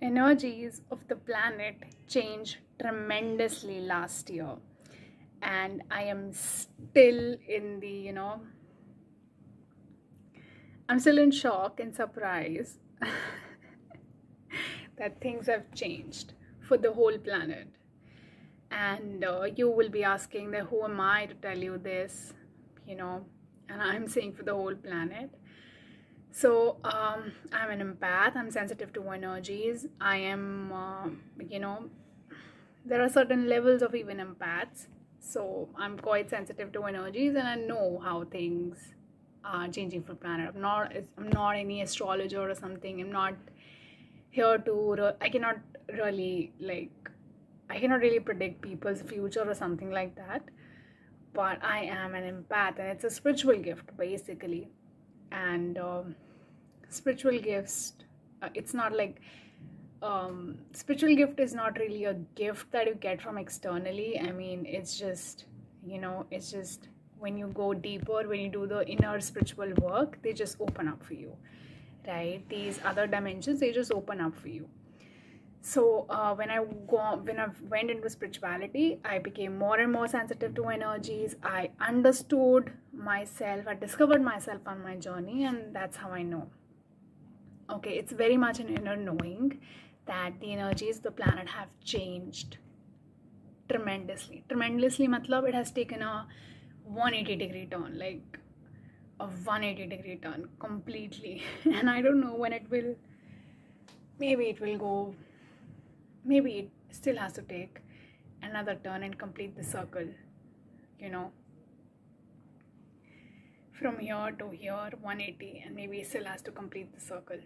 Energies of the planet changed tremendously last year, and I am still in the, I'm still in shock and surprise that things have changed for the whole planet. And you will be asking that who am I to tell you this, you know, and I'm saying for the whole planet. So I'm an empath. I'm sensitive to energies. I am, there are certain levels of even empaths. So I'm quite sensitive to energies, and I know how things are changing for planet. I'm not any astrologer or something. I'm not here to. I cannot really I cannot really predict people's future or something like that. But I am an empath, and it's a spiritual gift basically. And spiritual gifts, it's not like spiritual gift is not really a gift that you get from externally. I mean, it's just, it's just when you go deeper, when you do the inner spiritual work, they just open up for you, right? These other dimensions, they just open up for you. So when I went into spirituality, I became more and more sensitive to energies. I understood myself. I discovered myself on my journey, and that's how I know. Okay, it's very much an inner knowing that the energies of the planet have changed tremendously. Tremendously, matlab it has taken a 180-degree turn, like a 180-degree turn completely. And I don't know when it will. Maybe it will go. Maybe it still has to take another turn and complete the circle. You know, from here to here, 180, and maybe it still has to complete the circle.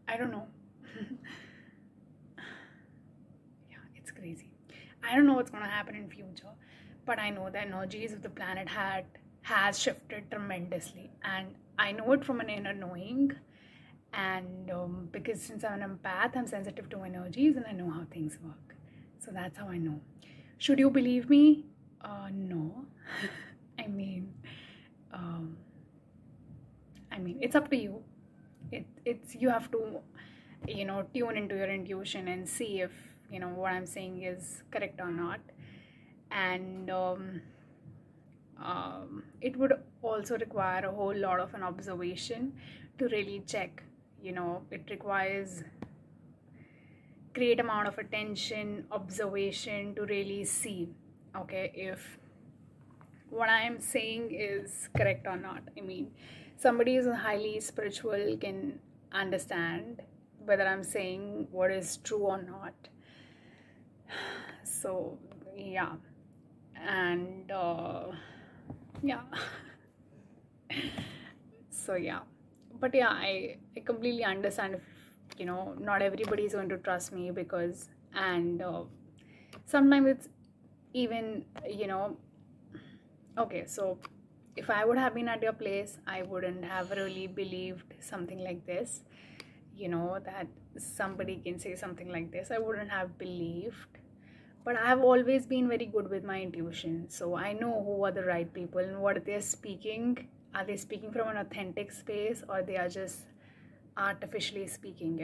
I don't know. Yeah, it's crazy. I don't know what's gonna happen in future, but I know the energies of the planet has shifted tremendously, and I know it from an inner knowing. And because since I'm an empath, I'm sensitive to energies, and I know how things work. So that's how I know. Should you believe me? No. I mean, um, it's up to you. It's you have to, tune into your intuition and see if what I'm saying is correct or not. And it would also require a whole lot of an observation to really check. It requires great amount of attention, observation to really see, okay, if what I am saying is correct or not. I mean, somebody who's highly spiritual can understand whether I'm saying what is true or not. So, yeah. And, yeah. So, yeah. But, yeah, I completely understand if, not everybody is going to trust me because, and sometimes it's even, okay, so if I would have been at your place, I wouldn't have really believed something like this, that somebody can say something like this. I wouldn't have believed. But I've always been very good with my intuition. So I know who are the right people and what they're speaking. Are they speaking from an authentic space, or they are just artificially speaking,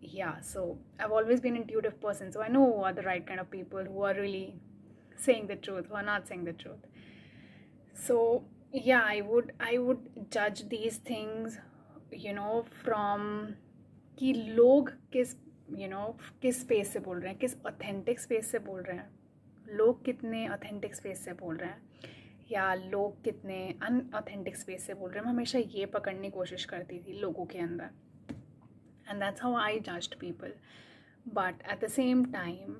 yeah, so I've always been an intuitive person. So I know who are the right kind of people who are really saying the truth, who are not saying the truth. So yeah, I would judge these things, from कि लोग किस space से बोल रहे हैं, किस authentic space से बोल रहे हैं, लोग कितने ऑथेंटिक स्पेस से बोल रहे हैं या लोग कितने अनऑथेंटिक स्पेस से बोल रहे हैं. मैं हमेशा ये पकड़ने की कोशिश करती थी लोगों के अंदर, and that's how I judged people. But at the same time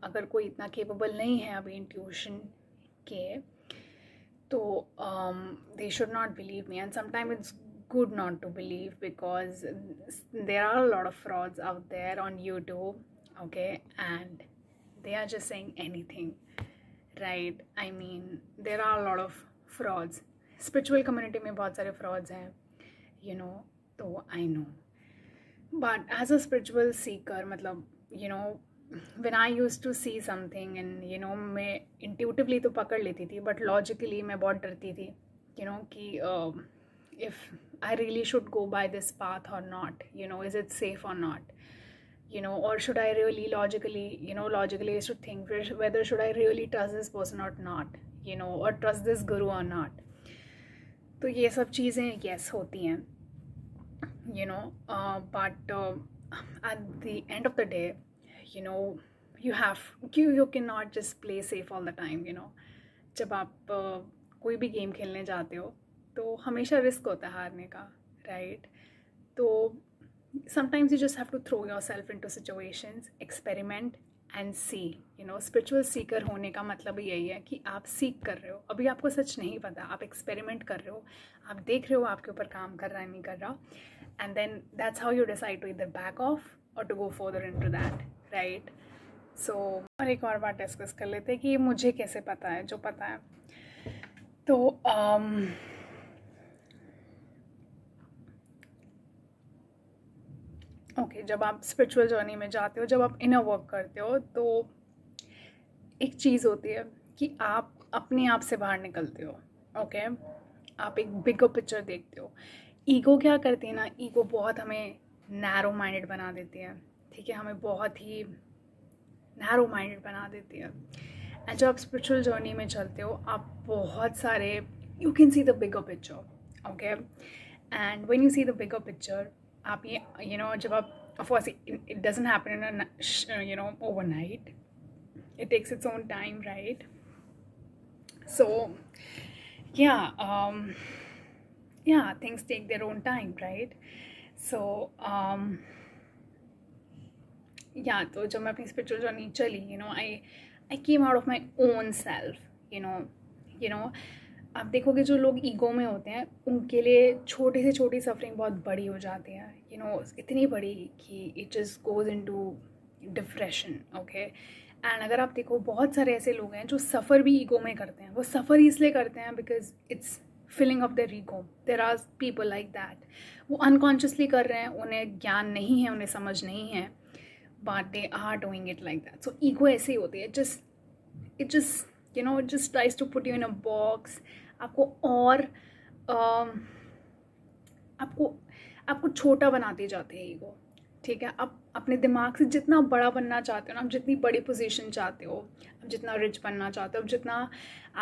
अगर कोई इतना केपेबल नहीं है अभी इंट्यूशन के, तो they should not believe me. And sometimes it's good not to believe because there are a lot of frauds out there on YouTube, okay, and they are just saying anything, right? I mean, there are a lot of frauds. Spiritual community में बहुत सारे frauds हैं, तो I know. But as a spiritual seeker, मतलब, when I used to see something and मैं intuitively तो पकड़ लेती थी, but logically मैं बहुत डरती थी, कि if I really should go by this path or not, is it safe or not, or should I really logically is to think whether should I really trust this person or not, or trust this guru or not. तो ये सब चीज़ें yes होती हैं, but at the end of the day, you cannot just play safe all the time, जब आप कोई भी गेम खेलने जाते हो तो हमेशा रिस्क होता है हारने का, राइट? तो sometimes you just have to throw yourself into situations, experiment and see. Spiritual Sikar होने का मतलब यही है कि आप सीख कर रहे हो, अभी आपको सच नहीं पता, आप एक्सपेरिमेंट कर रहे हो, आप देख रहे हो आपके ऊपर काम कर रहा है नहीं कर रहा, and then that's how you decide to either back off or to go further into that, right? So और एक और बात डिस्कस कर लेते हैं कि मुझे कैसे पता है, जो पता है तो ओके जब आप स्पिरिचुअल जर्नी में जाते हो, जब आप इनर वर्क करते हो, तो एक चीज़ होती है कि आप अपने आप से बाहर निकलते हो, ओके? आप एक बिगर पिक्चर देखते हो। ईगो क्या करती है ना, ईगो बहुत हमें नैरो माइंडेड बना देती है, ठीक है? हमें बहुत ही नैरो माइंडेड बना देती है। एंड जब आप स्पिरिचुअल जर्नी में चलते हो, आप बहुत सारे you can see the bigger picture, okay? And when you see the bigger picture, आप ये जब आप of course it doesn't happen in overnight, it takes its own time, right? So yeah, things take their own time, right? So तो जब मैं अपनी spiritual journey चली, I came out of my own self, आप देखोगे जो लोग ego में होते हैं उनके लिए छोटी से छोटी सफरिंग बहुत बड़ी हो जाती है, इतनी बड़ी कि it just goes into depression, okay? And अगर आप देखो बहुत सारे ऐसे लोग हैं जो सफ़र भी ईगो में करते हैं, वो सफ़र इसलिए करते हैं because it's feeling of their ego. There are people like that, वो अनकॉन्शियसली कर रहे हैं, उन्हें ज्ञान नहीं है, उन्हें समझ नहीं है, but they are doing it like that. So ego ऐसे ही होती है, it just tries to put you in a box, आपको और आपको छोटा बनाते जाते हैं ईगो, ठीक है? आप अपने दिमाग से जितना बड़ा बनना चाहते हो ना, आप जितनी बड़ी पोजीशन चाहते हो, आप जितना रिच बनना चाहते हो, आप जितना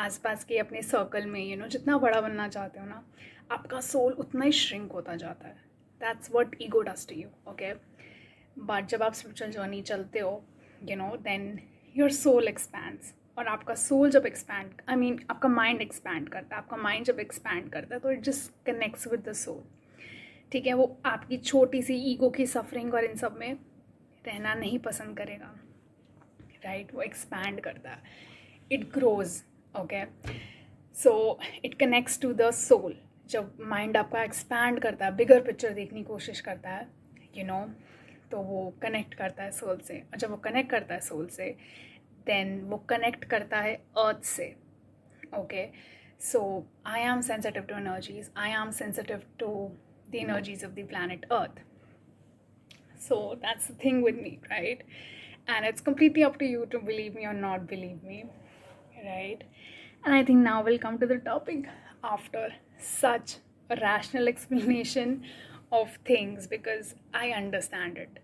आसपास के अपने सर्कल में जितना बड़ा बनना चाहते हो ना, आपका सोल उतना ही श्रिंक होता जाता है। That's what ego does to you, okay? But जब आप स्पिरिचुअल जर्नी चलते हो, देन योर सोल एक्सपैंड्स, और आपका सोल जब एक्सपैंड आपका माइंड एक्सपैंड करता है, आपका माइंड जब एक्सपैंड करता है तो it just connects with the soul, ठीक है? वो आपकी छोटी सी ईगो की सफरिंग और इन सब में रहना नहीं पसंद करेगा, राइट? वो एक्सपैंड करता है, it grows, okay? So it connects to the soul. जब माइंड आपका एक्सपैंड करता है, बिगर पिक्चर देखने की कोशिश करता है, तो वो कनेक्ट करता है सोल से, और जब वो कनेक्ट करता है सोल से, देन वो कनेक्ट करता है अर्थ से, okay? So I am sensitive to energies, I am sensitive to the energies of the planet Earth. So that's the thing with me, right? And it's completely up to you to believe me or not believe me, right? And I think now we'll come to the topic after such a rational explanation of things, because I understand it.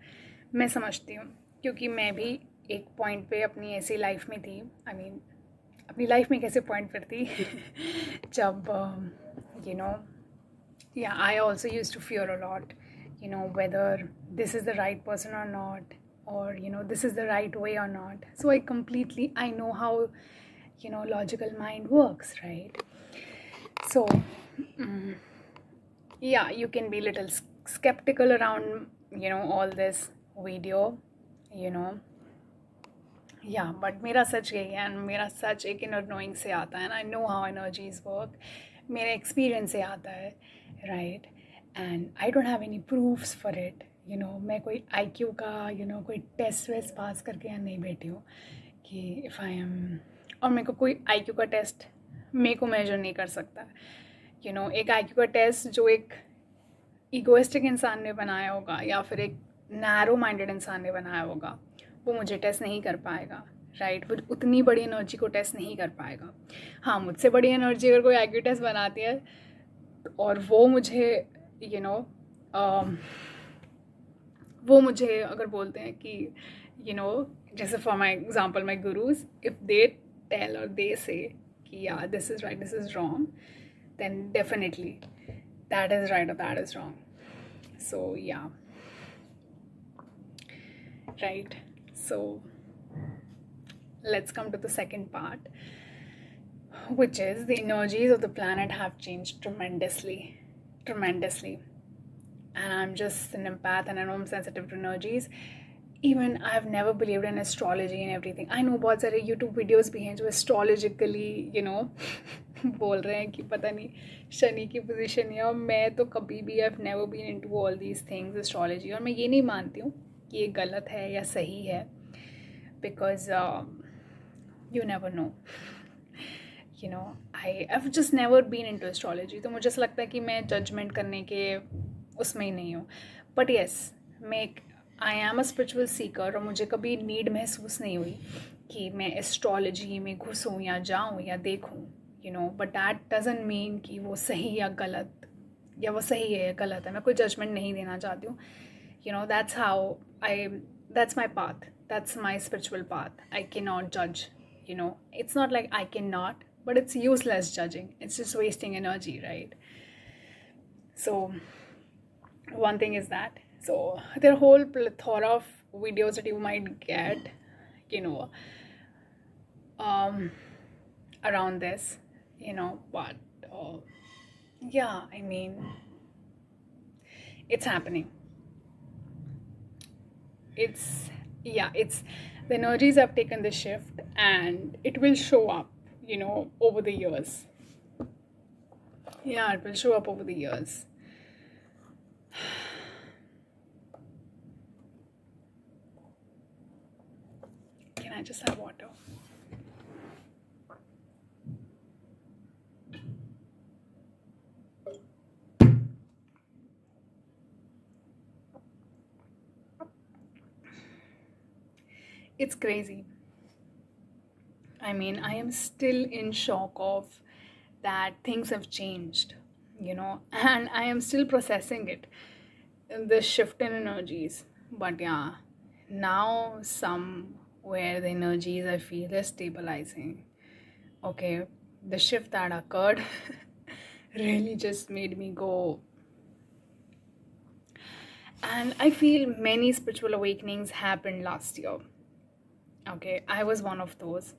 मैं समझती हूँ, क्योंकि मैं भी एक point पे अपनी ऐसी लाइफ में थी, अपनी लाइफ में कैसे पॉइंट पर थी जब yeah, I also used to fear a lot, whether this is the right person or not, or this is the right way or not. So I know how logical mind works, right? So yeah, you can be a little skeptical around all this video, yeah, but मेरा सच यही है, and मेरा सच एक inner knowing से आता है, and I know how energies work, मेरे experience से आता है, right? And I don't have any proofs for it, मैं कोई IQ का कोई टेस्ट वेस्ट पास करके यहाँ नहीं बैठी हूँ कि इफ़ आई एम, और मेरे को कोई IQ का टेस्ट मेरे को मेजर नहीं कर सकता, एक IQ का टेस्ट जो एक ईगोइस्टिक इंसान ने बनाया होगा या फिर एक नैरो माइंडेड इंसान ने बनाया होगा, वो मुझे टेस्ट नहीं कर पाएगा, राइट? वो उतनी बड़ी एनर्जी को टेस्ट नहीं कर पाएगा। हाँ, मुझसे बड़ी एनर्जी अगर कोई IQ टेस्ट बनाती है और वो मुझे you know, वो मुझे अगर बोलते हैं कि you know, जैसे for my example my gurus, if they tell or they say कि yeah this is right, this is wrong, then definitely that is right or that is wrong. So yeah, right. So let's come to the second part, which is the energies of the planet have changed tremendously. And I'm just an empath and I know I'm sensitive to energies. Even I've never believed in astrology and everything. I know बहुत सारे YouTube videos भी हैं जो astrologically, you know, बोल रहे हैं कि पता नहीं शनि की पोजीशन है, और मैं तो कभी भी I've never been into all these things astrology, और मैं ये नहीं मानती हूँ कि ये गलत है या सही है, because you never know. You know, I've just never been into astrology, तो मुझे ऐसा लगता है कि मैं judgment करने के उसमें ही नहीं हूँ. But yes, I am a spiritual seeker, और मुझे कभी नीड महसूस नहीं हुई कि मैं एस्ट्रोलॉजी में घुसूँ या जाऊँ या देखूँ, you know, but that doesn't mean कि वो सही या गलत, या वो सही है या गलत है. मैं कोई जजमेंट नहीं देना चाहती हूँ. You know, that's my path, that's my spiritual path. I cannot judge, you know. It's not like I cannot, but it's useless judging. It's just wasting energy, right? So one thing is that. So there are a whole plethora of videos that you might get, you know, around this, you know, but yeah, I mean, it's happening. It's the energies have taken the shift, and it will show up, you know, over the years. Yeah, it will show up over the years. Can I just have water? It's crazy. I mean, I am still in shock of that things have changed, you know, and I am still processing it, the shift in energies. But yeah, now somewhere the energies I feel is stabilizing. Okay, the shift that occurred really just made me go. And I feel many spiritual awakenings happened last year. Okay, I was one of those.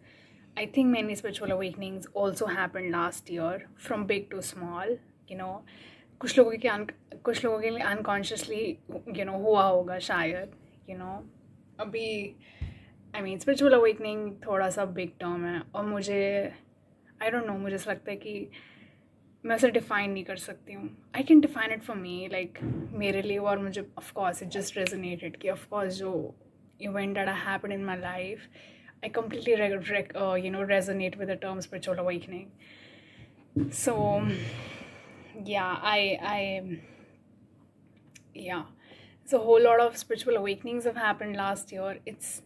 I think many spiritual awakenings also happened last year, from big to small, you know. कुछ लोगों के लिए unconsciously, you know, हुआ होगा शायद, you know. अभी I mean, spiritual awakening थोड़ा सा big term है, और मुझे I don't know, मुझे ऐसा लगता है कि मैं उसे डिफाइन नहीं कर सकती हूँ. I can define it for me, like मेरे लिए. और मुझे ऑफकोर्स इट जस्ट रेजोनेटेड कि ऑफकोर्स जो event that happened in my life, I completely you know, resonate with the term spiritual awakening. So yeah, so a whole lot of spiritual awakenings have happened last year. It's,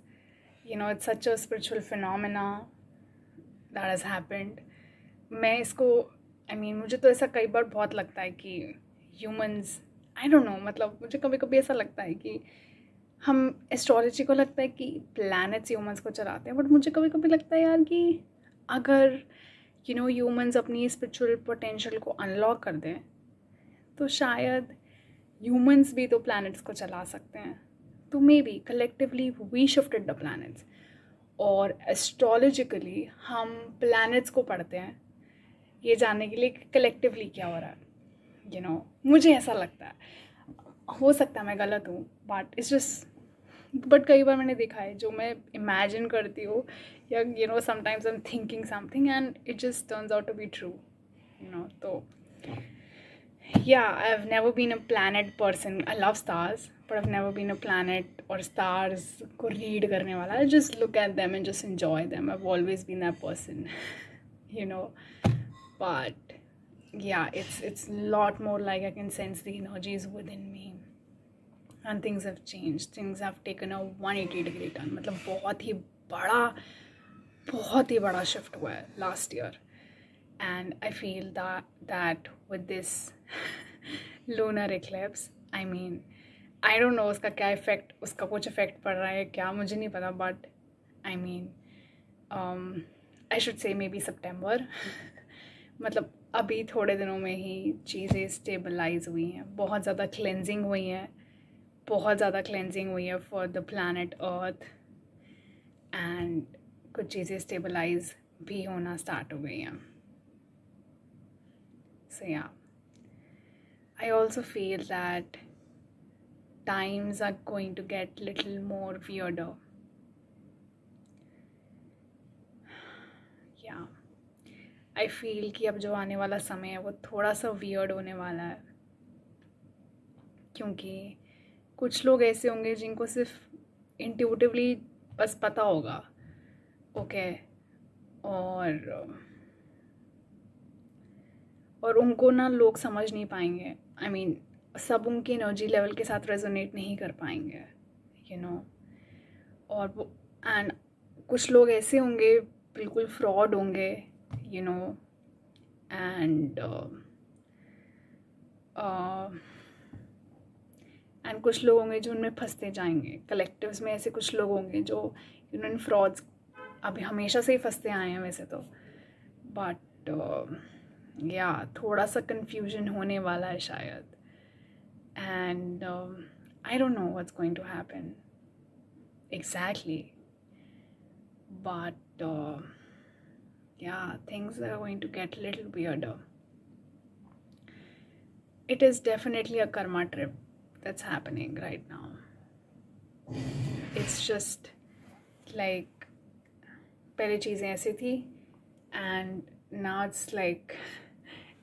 you know, it's such a spiritual phenomena that has happened. मैं इसको मुझे तो ऐसा कई बार बहुत लगता है कि ह्यूमंस, आई डोंट नो, मतलब मुझे कभी कभी ऐसा लगता है कि हम एस्ट्रोलॉजी को लगता है कि प्लैनेट्स ह्यूमंस को चलाते हैं, बट मुझे कभी कभी लगता है यार कि अगर यू नो ह्यूमंस अपनी स्पिरिचुअल पोटेंशियल को अनलॉक कर दें तो शायद ह्यूमंस भी तो प्लैनेट्स को चला सकते हैं. तो maybe collectively we shifted the planets, और एस्ट्रोलॉजिकली हम प्लैनेट्स को पढ़ते हैं ये जानने के लिए कि कलेक्टिवली क्या हो रहा है. यू नो, मुझे ऐसा लगता है. हो सकता है मैं गलत हूँ, बट कई बार मैंने देखा है जो मैं इमेजिन करती हूँ या you know sometimes I am thinking something and it just turns out to be true, you know. तो yeah, I've never been a planet person. I love stars, but I've never been a planet or stars को read करने वाला. I just look at them and just enjoy them. I've always been that person, you know. But yeah, it's a lot more like I can sense the energies within me, and things have changed. Things have taken a 180-degree turn. मतलब बहुत ही बड़ा shift हुआ है last year. And I feel that with this lunar Eclipse, I mean I don't no उसका क्या effect, उसका कुछ effect पड़ रहा है क्या मुझे नहीं पता, but I mean I should say may be सितंबर मतलब अभी थोड़े दिनों में ही चीज़ें स्टेबलाइज हुई हैं, बहुत ज़्यादा क्लेंजिंग हुई हैं, बहुत ज़्यादा क्लेंजिंग हुई है for the planet earth, and कुछ चीज़ें स्टेबलाइज भी होना स्टार्ट हो गई हैं. सो या, I also feel that times are going to get little more weirder. Yeah, I feel कि अब जो आने वाला समय है वो थोड़ा सा weird होने वाला है, क्योंकि कुछ लोग ऐसे होंगे जिनको सिर्फ इंट्यूटिवली बस पता होगा, ओके, और उनको ना लोग समझ नहीं पाएंगे. आई मीन सब उनकी एनर्जी लेवल के साथ रेजोनेट नहीं कर पाएंगे, यू नो. और वो एंड कुछ लोग ऐसे होंगे बिल्कुल फ्रॉड होंगे, यू नो, एंड कुछ लोग होंगे जो उनमें फंसते जाएंगे. कलेक्टिव्स में ऐसे कुछ लोग होंगे जो इन फ्रॉड्स अभी हमेशा से ही फंसते आए हैं वैसे तो, बट या थोड़ा सा कन्फ्यूजन होने वाला है शायद, and I don't know what's going to happen exactly, but yeah, things are going to get a little weirder. It is definitely a karma trip that's happening right now. It's just like पहले चीज़ें ऐसी थी and now it's like,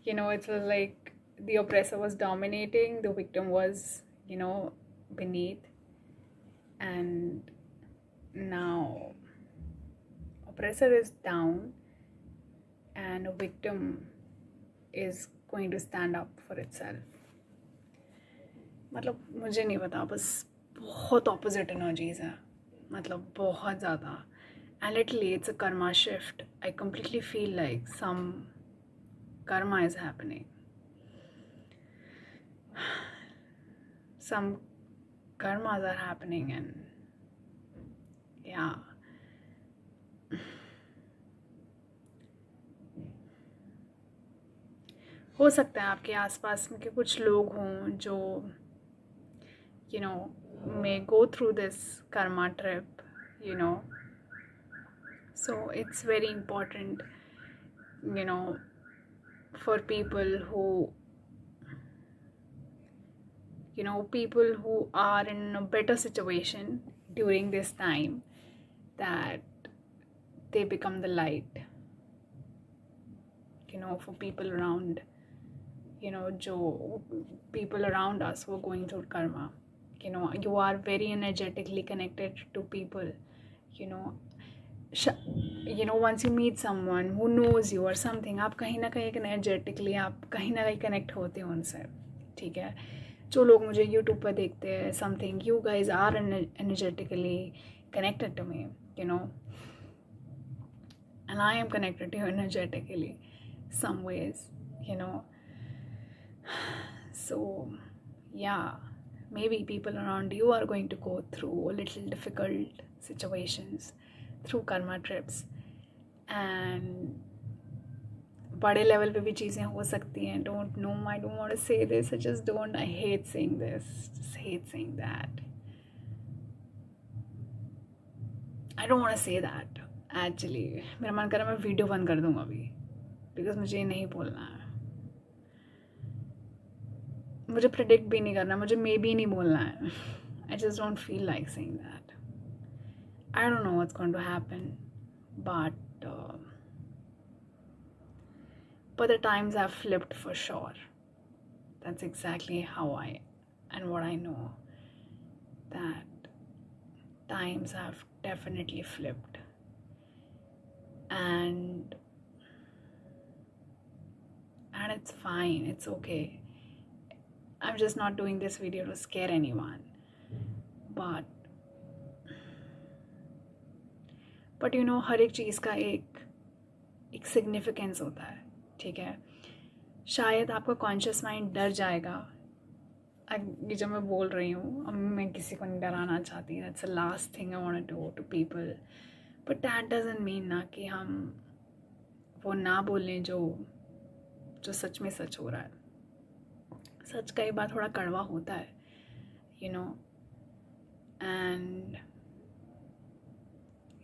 you know, it was like the oppressor was dominating, the victim was, you know, beneath, and now oppressor is down and a victim is going to stand up for itself. मतलब मुझे नहीं पता, बस बहुत opposite energies हैं, मतलब बहुत ज़्यादा. And literally it's a karma shift. I completely feel like some karma is happening. Some karmas are happening, and yeah. हो सकता है आपके आसपास में के कुछ लोग हों जो you know may go through this karma trip, you know. So it's very important, you know, for people who, you know, people who are in a better situation during this time, that they become the light, you know, for people around, you know, jo people around us who are going through karma. You know, you are very energetically connected to people, you know. You know, once you meet someone who knows you or something, आप कहीं ना कहीं energetically आप कहीं ना कहीं connect होते हो उनसे, ठीक है. जो लोग मुझे YouTube पर देखते हैं, something, you guys are energetically connected to me, you know, and I am connected to you energetically some ways, you know. So yeah, maybe people around you are going to go through a little difficult situations through karma trips, and बड़े level पे भी चीज़ें हो सकती हैं. Don't know, I don't want to say this, I just don't, I hate saying this, just hate saying that. I don't want to say that actually. मेरा मन कर रहा है मैं वीडियो बंद कर दूँगा अभी, because मुझे ये नहीं बोलना है, मुझे प्रेडिक्ट भी नहीं करना, मुझे मे भी नहीं बोलना है. I just don't feel like saying that. I don't know what's going to happen, but the times have flipped for sure. That's exactly how I and what I know, that times have definitely flipped, and it's fine, it's okay. I'm just not doing this video to scare anyone, but you know, हर एक चीज़ का एक significance होता है, ठीक है. शायद आपका conscious mind डर जाएगा ये जब मैं बोल रही हूँ, अब मैं किसी को नहीं डराना चाहती, that's the last thing I want to do to people, but that doesn't mean ना कि हम वो ना बोलें जो सच में सच हो रहा है. सच कई बार थोड़ा कड़वा होता है, you know, and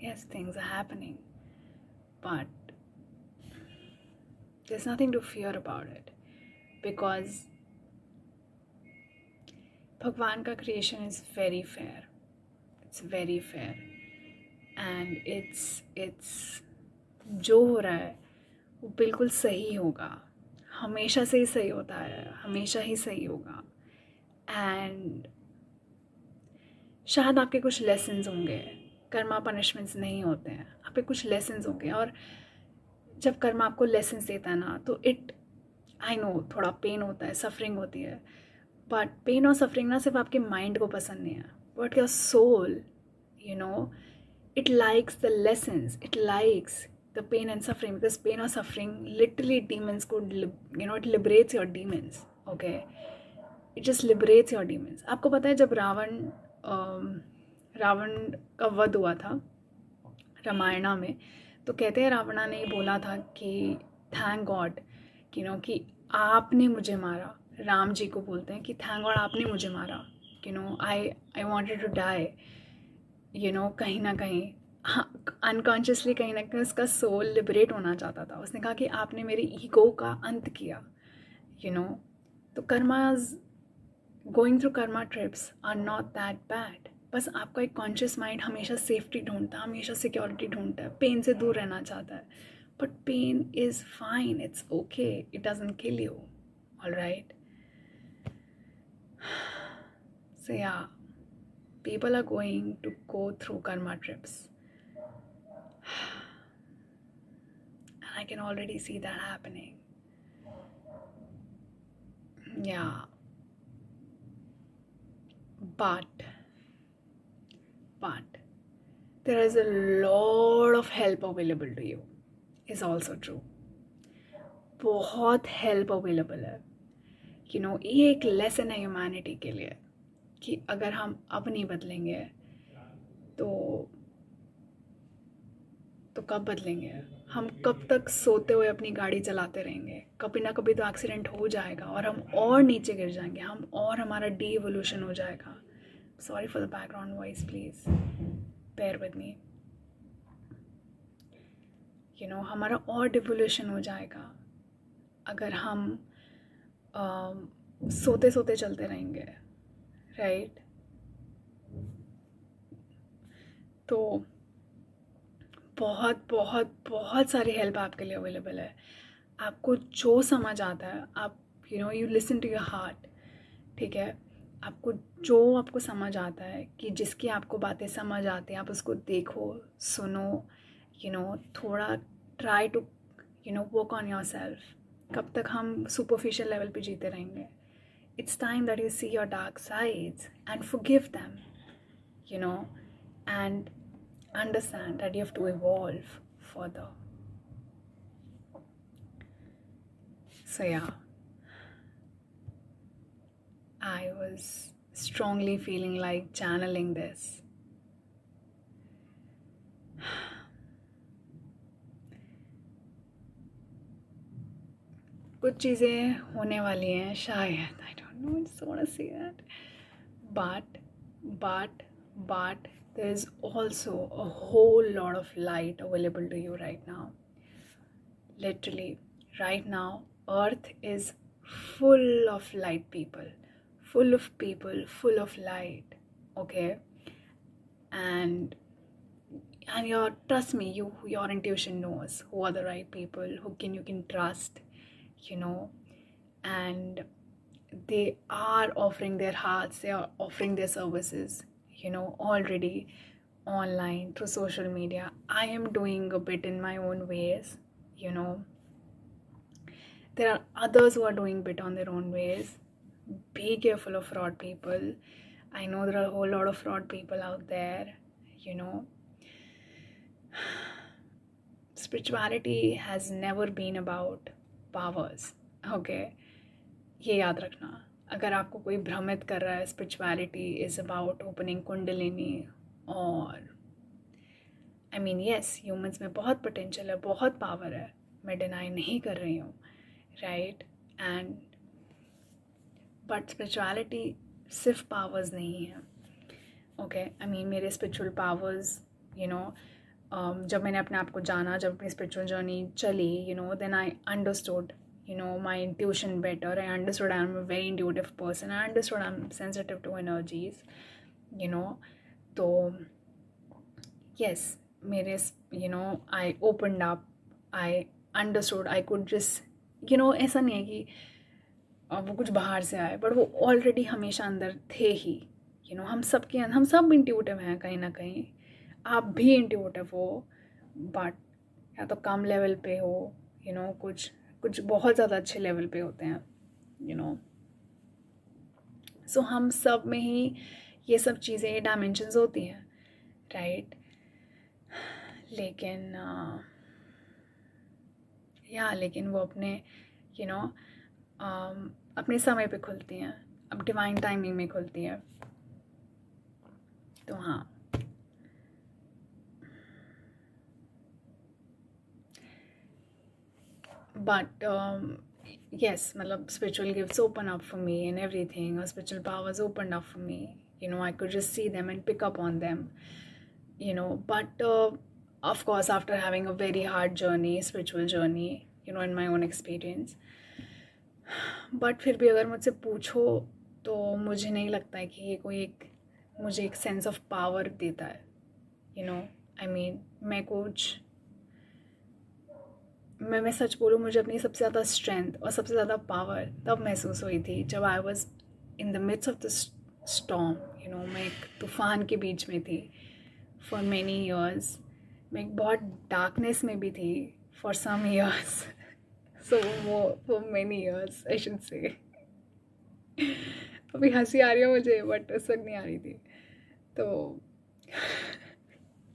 yes, things are happening, but there's nothing to fear about it, because Bhagwan ka creation is very fair. It's very fair, and it's जो हो रहा है वो बिल्कुल सही होगा, हमेशा से ही सही होता है, हमेशा ही सही होगा. एंड शायद आपके कुछ लेसन्स होंगे, कर्मा पनिशमेंट्स नहीं होते हैं, आपके कुछ लेसन्स होंगे, और जब कर्मा आपको लेसन्स देता है ना, तो इट, आई नो, थोड़ा पेन होता है, सफरिंग होती है, बट पेन और सफरिंग ना सिर्फ आपके माइंड को पसंद नहीं है, but your soul, you know, it likes the lessons, it likes the pain and suffering, because pain or suffering literally demons could, you know, it liberates your demons. Okay, it just liberates your demons. आपको पता है जब रावण का वध हुआ था रामायणा में, तो कहते हैं रावणा ने बोला था कि थैंक गॉड, यू नो, कि आपने मुझे मारा. राम जी को बोलते हैं कि थैंक गॉड आपने मुझे मारा, you know, I wanted to die, you know, कहीं ना कहीं अनकॉन्शियसली, कहीं ना कहीं उसका सोल लिबरेट होना चाहता था. उसने कहा कि आपने मेरे ईगो का अंत किया, यू नो. तो karmas, going through karma trips are not that bad. बस आपका एक कॉन्शियस माइंड हमेशा सेफ्टी ढूंढता है, हमेशा सिक्योरिटी ढूंढता है, पेन से दूर रहना चाहता है. But pain is fine, it's okay, it doesn't kill you, alright. So yeah, people are going to go through karma trips, and I can already see that happening. Yeah, but there is a lot of help available to you, is also true. बहुत help available है, you no. ये एक lesson है humanity के लिए कि अगर हम अब नहीं बदलेंगे तो कब बदलेंगे. हम कब तक सोते हुए अपनी गाड़ी चलाते रहेंगे, कभी ना कभी तो एक्सीडेंट हो जाएगा और हम और नीचे गिर जाएंगे, हम और हमारा डी एवोल्यूशन हो जाएगा. Sorry for the background voice, please bear with me, you know. हमारा और डिवोल्यूशन हो जाएगा अगर हम सोते सोते चलते रहेंगे, राइट. तो बहुत बहुत बहुत सारी हेल्प आपके लिए अवेलेबल है. आपको जो समझ आता है, आप, you know, you listen to your heart, ठीक है. आपको समझ आता है, कि जिसकी आपको बातें समझ आती हैं, आप उसको देखो, सुनो, यू नो. थोड़ा try to, you know, work on your self. कब तक हम सुपरफिशियल लेवल पे जीते रहेंगे? It's time that you see your dark sides and forgive them, you know, and understand that you have to evolve further. So yeah, I was strongly feeling like channeling this. कुछ चीज़ें होने वाली हैं शायद, I don't know, I just want to say that, but there is also a whole lot of light available to you right now. Literally, right now, Earth is full of light people, full of light, okay? And trust me, your intuition knows who are the right people, who you can trust, you know. And they are offering their hearts, they are offering their services, you know, already online through social media. I am doing a bit in my own ways, you know. There are others who are doing bit on their own ways. Be careful of fraud people. I know there are a whole lot of fraud people out there, you know. Spirituality has never been about powers, okay? ये याद रखना. अगर आपको कोई भ्रमित कर रहा है spirituality is about opening kundalini, और आई मीन यस, ह्यूमंस में बहुत पोटेंशियल है, बहुत पावर है, मैं डिनाई नहीं कर रही हूँ, राइट। एंड बट स्पिरिचुअलिटी सिर्फ पावर्स नहीं है, ओके। आई मीन मेरे स्पिरिचुअल पावर्स, यू नो, जब मैंने अपने आप को जाना, जब अपनी स्पिरिचुअल जर्नी चली, you know, then I understood, you know, my intuition better. I understood I'm a very intuitive person. I understood I'm sensitive to energies, you know. So yes, mere, you know, I opened up, I understood, I could just, you know, ऐसा नहीं है कि वो कुछ बाहर से आए, but वो ऑलरेडी हमेशा अंदर थे ही, you know. हम सब इंट्यूटिव हैं कहीं ना कहीं, आप भी इंट्यूटिव हो, बट या तो कम लेवल पे हो, you know, कुछ बहुत ज़्यादा अच्छे लेवल पे होते हैं, यू नो। सो हम सब में ही ये सब चीज़ें, डायमेंशंस होती हैं, राइट। लेकिन लेकिन वो अपने, यू नो, अपने समय पे खुलती हैं, अब डिवाइन टाइमिंग में खुलती हैं, तो हाँ। बट yes, मतलब spiritual gifts open up for me and everything, or spiritual powers opened up for me, you know. I could just see them and pick up on them, you know. But of course, after having a very hard journey, spiritual journey, you know, in my own experience, but फिर भी अगर मुझसे पूछो तो मुझे नहीं लगता है कि ये कोई मुझे एक सेंस ऑफ पावर देता है, you know. I mean, मैं सच बोलूँ, मुझे अपनी सबसे ज़्यादा स्ट्रेंथ और सबसे ज़्यादा पावर तब महसूस हुई थी जब I was in the midst of the storm, you know. मैं एक तूफ़ान के बीच में थी फॉर मैनी ईयर्स, मैं एक बहुत डार्कनेस में भी थी फॉर सम ईयर्स, सो वो for many years I should say. अभी हंसी आ रही है मुझे, बट उस वक्त नहीं आ रही थी, तो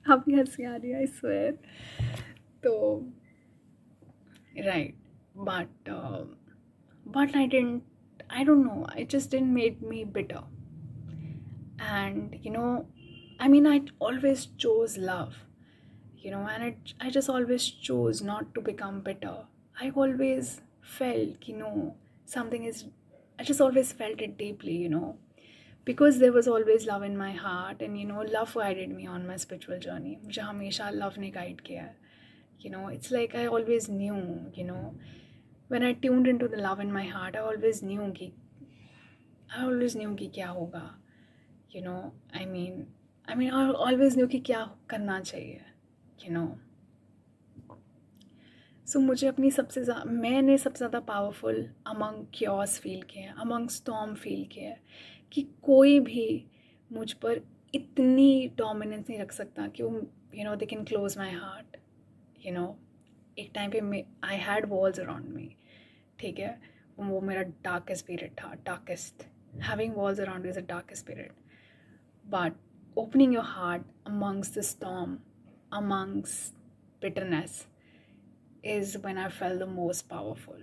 अभी हंसी आ रही है, आई स्वेयर. तो right, but I don't know, it just didn't make me bitter. And you know, I mean, I always chose love, you know, and I just always chose not to become bitter. I always felt, you know, I just always felt it deeply, you know, because there was always love in my heart, and you know, love guided me on my spiritual journey. मुझे हमेशा love ने guide किया है. You know, it's like I always knew, you know, when I tuned into the love in my heart, I always knew कि क्या होगा, you know. I mean, I always knew कि क्या करना चाहिए, you know. So मैंने सबसे ज़्यादा पावरफुल अमंग क्योस फील किया है, अमंग स्टॉर्म फील किया है, कि कोई भी मुझ पर इतनी डोमिनेंस नहीं रख सकता कि वो, you know, they can close my heart. You know, एक टाइम पे I had walls around me, ठीक है, वो मेरा डार्केस्ट पीरियड था. Darkest, having walls around is a darkest period, but opening your heart amongst the storm, amongst bitterness, is when I felt the most powerful.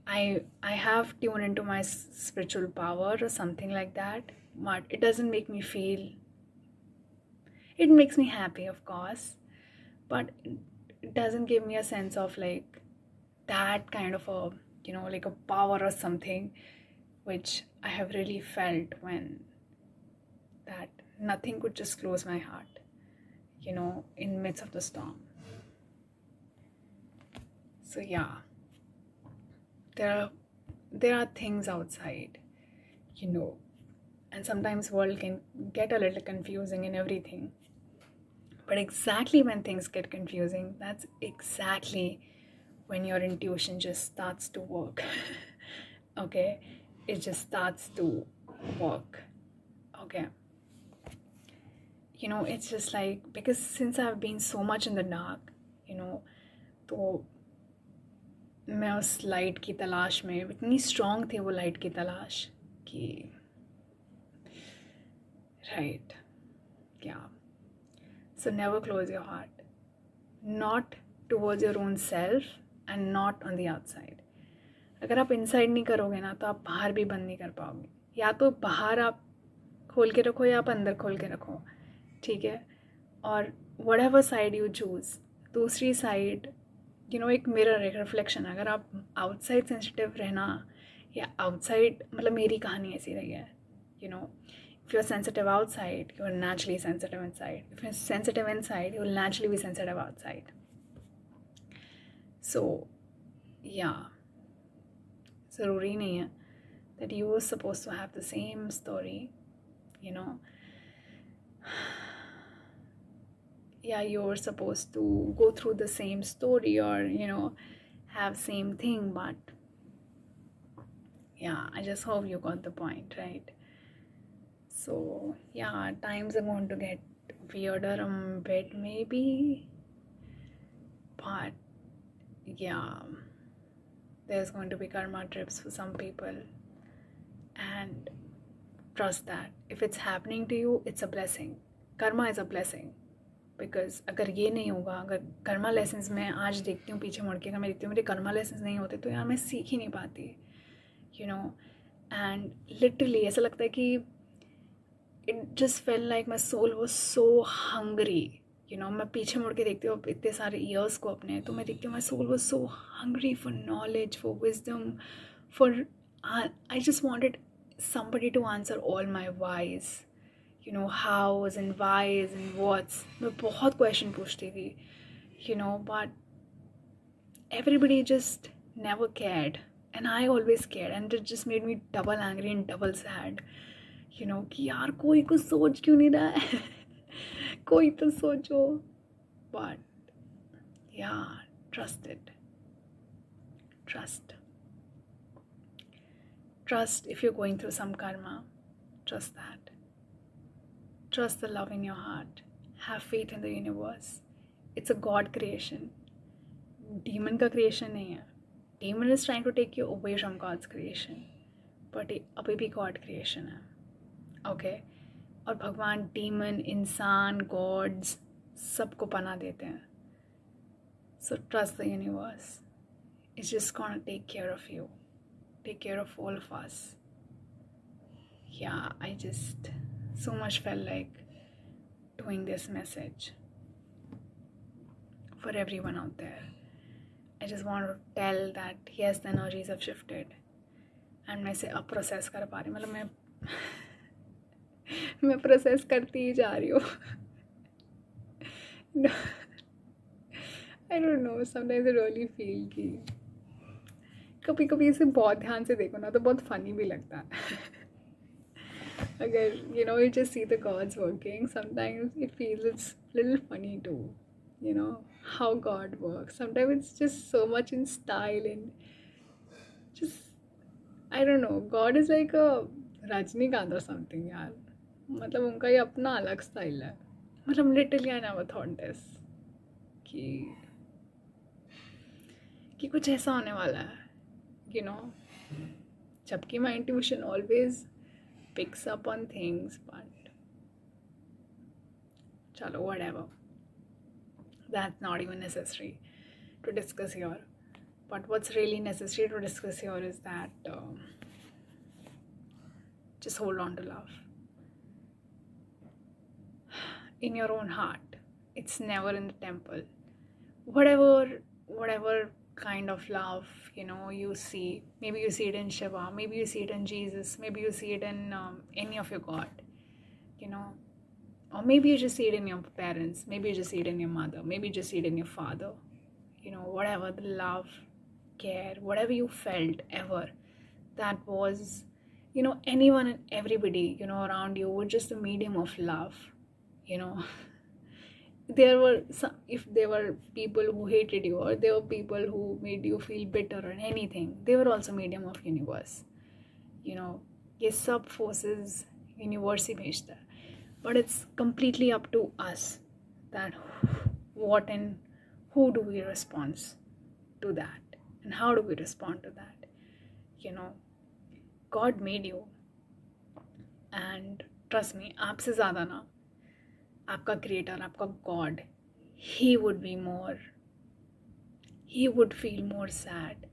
I have tuned into my spiritual power or something like that, but it doesn't make me feel, it makes me happy, of course, but it doesn't give me a sense of like that kind of a, you know, like a power or something which I have really felt when that nothing could just close my heart, you know, in midst of the storm. So yeah, there are things outside, you know, and sometimes world can get a little confusing and everything. But exactly when things get confusing, that's exactly when your intuition just starts to work. Okay? It just starts to work. Okay? You know, it's just like, because since I've been so much in the dark, you know, तो मैं उस light की तलाश में, इतनी strong थी वो light की तलाश कि, राइट, क्या. So never close your heart, not towards your own self and not on the outside. अगर आप इनसाइड नहीं करोगे ना तो आप बाहर भी बंद नहीं कर पाओगे. या तो बाहर आप खोल के रखो या आप अंदर खोल के रखो, ठीक है. और what ever side you choose, दूसरी साइड एक मिरर, एक रिफ्लेक्शन. अगर आप आउटसाइड सेंसिटिव रहना या आउटसाइड, मतलब मेरी कहानी ऐसी रही है. If you're sensitive outside, you're naturally sensitive inside. If you're sensitive inside, you'll naturally be sensitive outside. So, yeah, ज़रूरी नहीं है that you were supposed to have the same story, Yeah, you're supposed to go through the same story or, have same thing, but yeah, I just hope you got the point, right? So, yeah, times are going to get weirder a bit maybe, but yeah, there's going to be karma trips for some people, and trust that if it's happening to you, it's a blessing. Karma is a blessing, because अगर ये नहीं होगा, अगर Karma lessons मैं आज देखती हूँ पीछे मुड़ के, अगर मैं देखती हूँ मेरे कर्मा लेसन्स नहीं होते तो यार मैं सीख ही नहीं पाती, एंड लिटरली ऐसा लगता है कि it just felt like my soul was so hungry. मैं पीछे मुड़ के देखती हूँ इतने सारे ईयर्स को अपने, तो मैं देखती हूँ my soul was so hungry for knowledge, for wisdom, for I just wanted somebody to answer all my whys, hows and whys and whats. मैं बहुत क्वेश्चन पूछती थी, but everybody just never cared, and I always cared, and it just made me double angry and double sad, कि यार कोई कुछ सोच क्यों नहीं रहा है. कोई तो सोचो. But yeah, trust it. Trust if you're going through some karma. Trust that. Trust the love in your heart. Have faith in the universe. It's a God creation. Demon का creation नहीं है. Demon is trying to take you away from God's creation. But अभी भी God creation है. Okay? और भगवान demon, इंसान, gods सबको पना देते हैं. So trust the universe. It's just gonna take care of you. Take care of all of us. Yeah, I just so much felt like doing this message for everyone out there. I just want to tell that yes, the energies have shifted, and मैं इसे अब process कर पा रही हूँ. मतलब मैं process करती ही जा रही हूँ. No, I don't know. Sometimes I really feel कि कभी कभी इसे बहुत ध्यान से देखो ना तो बहुत फनी भी लगता है. अगर you just see the gods working, sometimes it feels it's little funny too, how God works. Sometimes it's just so much in style, and just I don't know, God is like a Rajnikant or something यार. मतलब उनका ये अपना अलग style है. मतलब literally I never thought this कि कुछ ऐसा होने वाला है, जबकि my intuition always picks up on things, but chalo, whatever. That's not even necessary to discuss here. But what's really necessary to discuss here is that just hold on to love in your own heart. It's never in the temple. Whatever kind of love you see, maybe you see it in Shiva, maybe you see it in Jesus, maybe you see it in any of your God, or maybe you just see it in your parents, maybe you just see it in your mother, maybe you just see it in your father, whatever the love, care, whatever you felt ever, that was anyone and everybody around you were just a medium of love. There were if there were people who hated you, or there were people who made you feel bitter or anything, they were also medium of universe. ये सब forces universe ही भेजता है, but it's completely up to us that what and who do we respond to that, and how do we respond to that. God made you, and trust me, आपसे ज़्यादा ना आपका creator, आपका God, he would feel more sad,